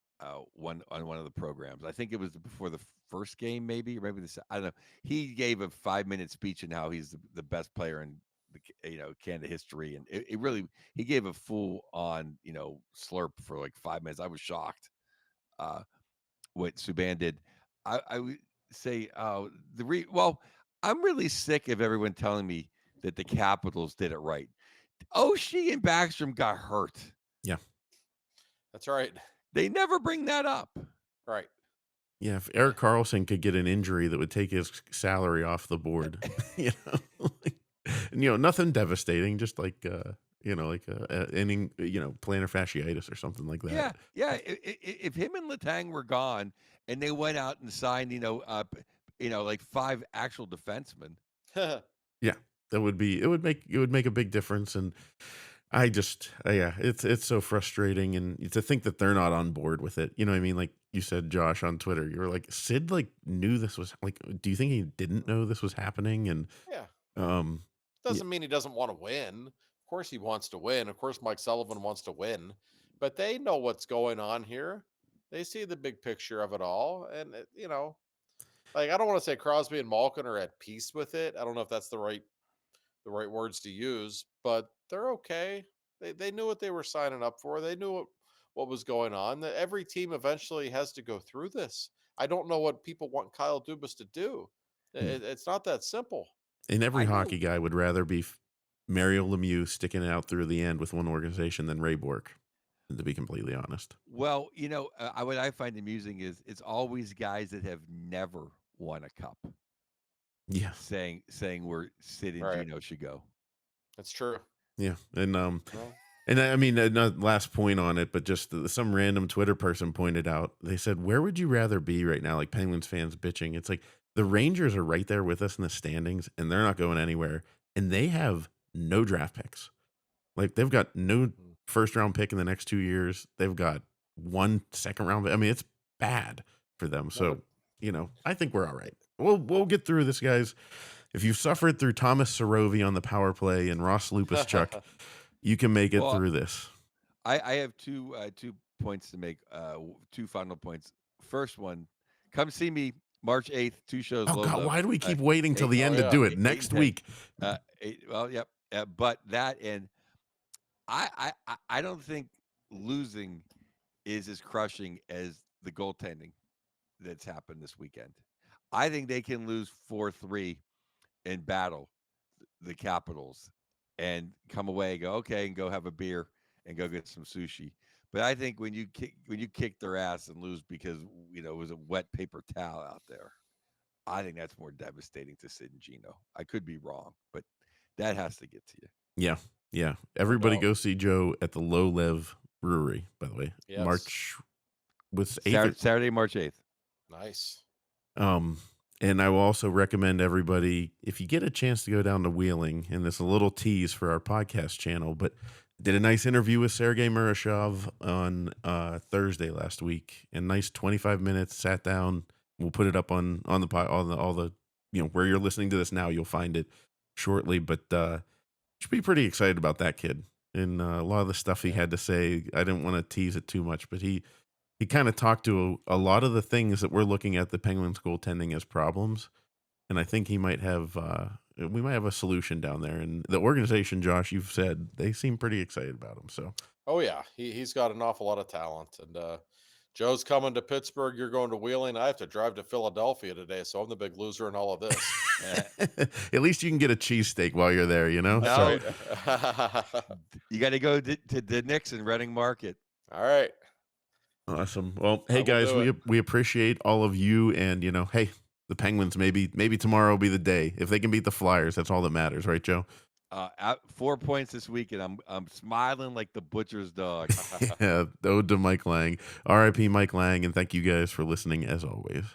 one on one of the programs. I think it was before the first game, maybe, or maybe I don't know. He gave a 5-minute speech on how he's the best player in the Canada history, and it really he gave a full on slurp for like 5 minutes. I was shocked what Subban did. I would say well, I'm really sick of everyone telling me that the Capitals did it right. Oshie and Backstrom got hurt. Yeah. That's right. They never bring that up. Right. Yeah. If Eric Carlson could get an injury that would take his salary off the board, and nothing devastating, just like like a inning, plantar fasciitis or something like that. Yeah, yeah. If him and Letang were gone, and they went out and signed, like 5 actual defensemen. Yeah, that would be, it would make a big difference. And I just, yeah, it's so frustrating, and to think that they're not on board with it. You know what I mean? Like you said, Josh, on Twitter, you were like, Sid like knew this was like. Do you think he didn't know this was happening? And Yeah. um, yeah, Doesn't mean he doesn't want to win. Of course he wants to win. Of course Mike Sullivan wants to win. But they know what's going on here. They see the big picture of it all. And like I don't want to say Crosby and Malkin are at peace with it. I don't know if that's the right words to use, but they're okay. They knew what they were signing up for. They knew what was going on. That every team eventually has to go through this. I don't know what people want Kyle Dubas to do. It's not that simple. and every I know. hockey guy would rather be Mario Lemieux sticking it out through the end with one organization than Ray Bork, to be completely honest. Well, what I find amusing is it's always guys that have never won a cup Yeah. saying where Sid and Right. Gino should go. That's true. Yeah. And Well, and I mean, not last point on it, but just some random Twitter person pointed out, they said, where would you rather be right now? Like Penguins fans bitching. It's like the Rangers are right there with us in the standings, and they're not going anywhere. And they have no draft picks. Like they've got no mm, first round pick in the next 2 years. They've got 1 second round. I mean, it's bad for them. No, So, I think we're all right. We'll get through this, guys. If you've suffered through Thomas Sorovi on the power play and Ross Lupas-Chuck, you can make it Well, through this. I have two points to make. Two final points. First one, come see me March 8th. 2 shows. Oh Low God, Love. why do we keep waiting till 8, the oh end to yeah. do it? 8 Next and 10. week. Well, yep. But that, and I don't think losing is as crushing as the goaltending that's happened this weekend. I think they can lose 4-3 and battle the Capitals and come away and go, okay, and go have a beer and go get some sushi. But I think when you kick their ass and lose because it was a wet paper towel out there, I think that's more devastating to Sid and Gino. I could be wrong, but that has to get to you. Yeah. Everybody doubt. go see Joe at the Low Lev Brewery, by the way. Yes. March was 8th. Saturday, March 8th. Nice. And I will also recommend everybody, if you get a chance to go down to Wheeling, and this is a little tease for our podcast channel, but did a nice interview with Sergei Murashov on Thursday last week, and nice 25 minutes, sat down. We'll put it up on the all the where you're listening to this now. You'll find it shortly, but should be pretty excited about that kid and a lot of the stuff he Yeah. had to say. I didn't want to tease it too much, but he kind of talked to a lot of the things that we're looking at the Penguins goaltending as problems, and I think we might have a solution down there. And the organization, Josh, you've said they seem pretty excited about him. So Oh yeah, he's got an awful lot of talent, and Joe's coming to Pittsburgh. You're going to Wheeling. I have to drive to Philadelphia today, so I'm the big loser in all of this. at least you can get a cheesesteak while you're there, No. So Right. You got to go to the Knicks in Reading Market. All right. Awesome. Well, I hey will guys, do it. we appreciate all of you, and hey, the Penguins, maybe tomorrow will be the day. If they can beat the Flyers, that's all that matters, right, Joe? 4 points this week, and I'm smiling like the butcher's dog. Yeah, ode to Mike Lange. R.I.P. Mike Lange, and thank you guys for listening as always.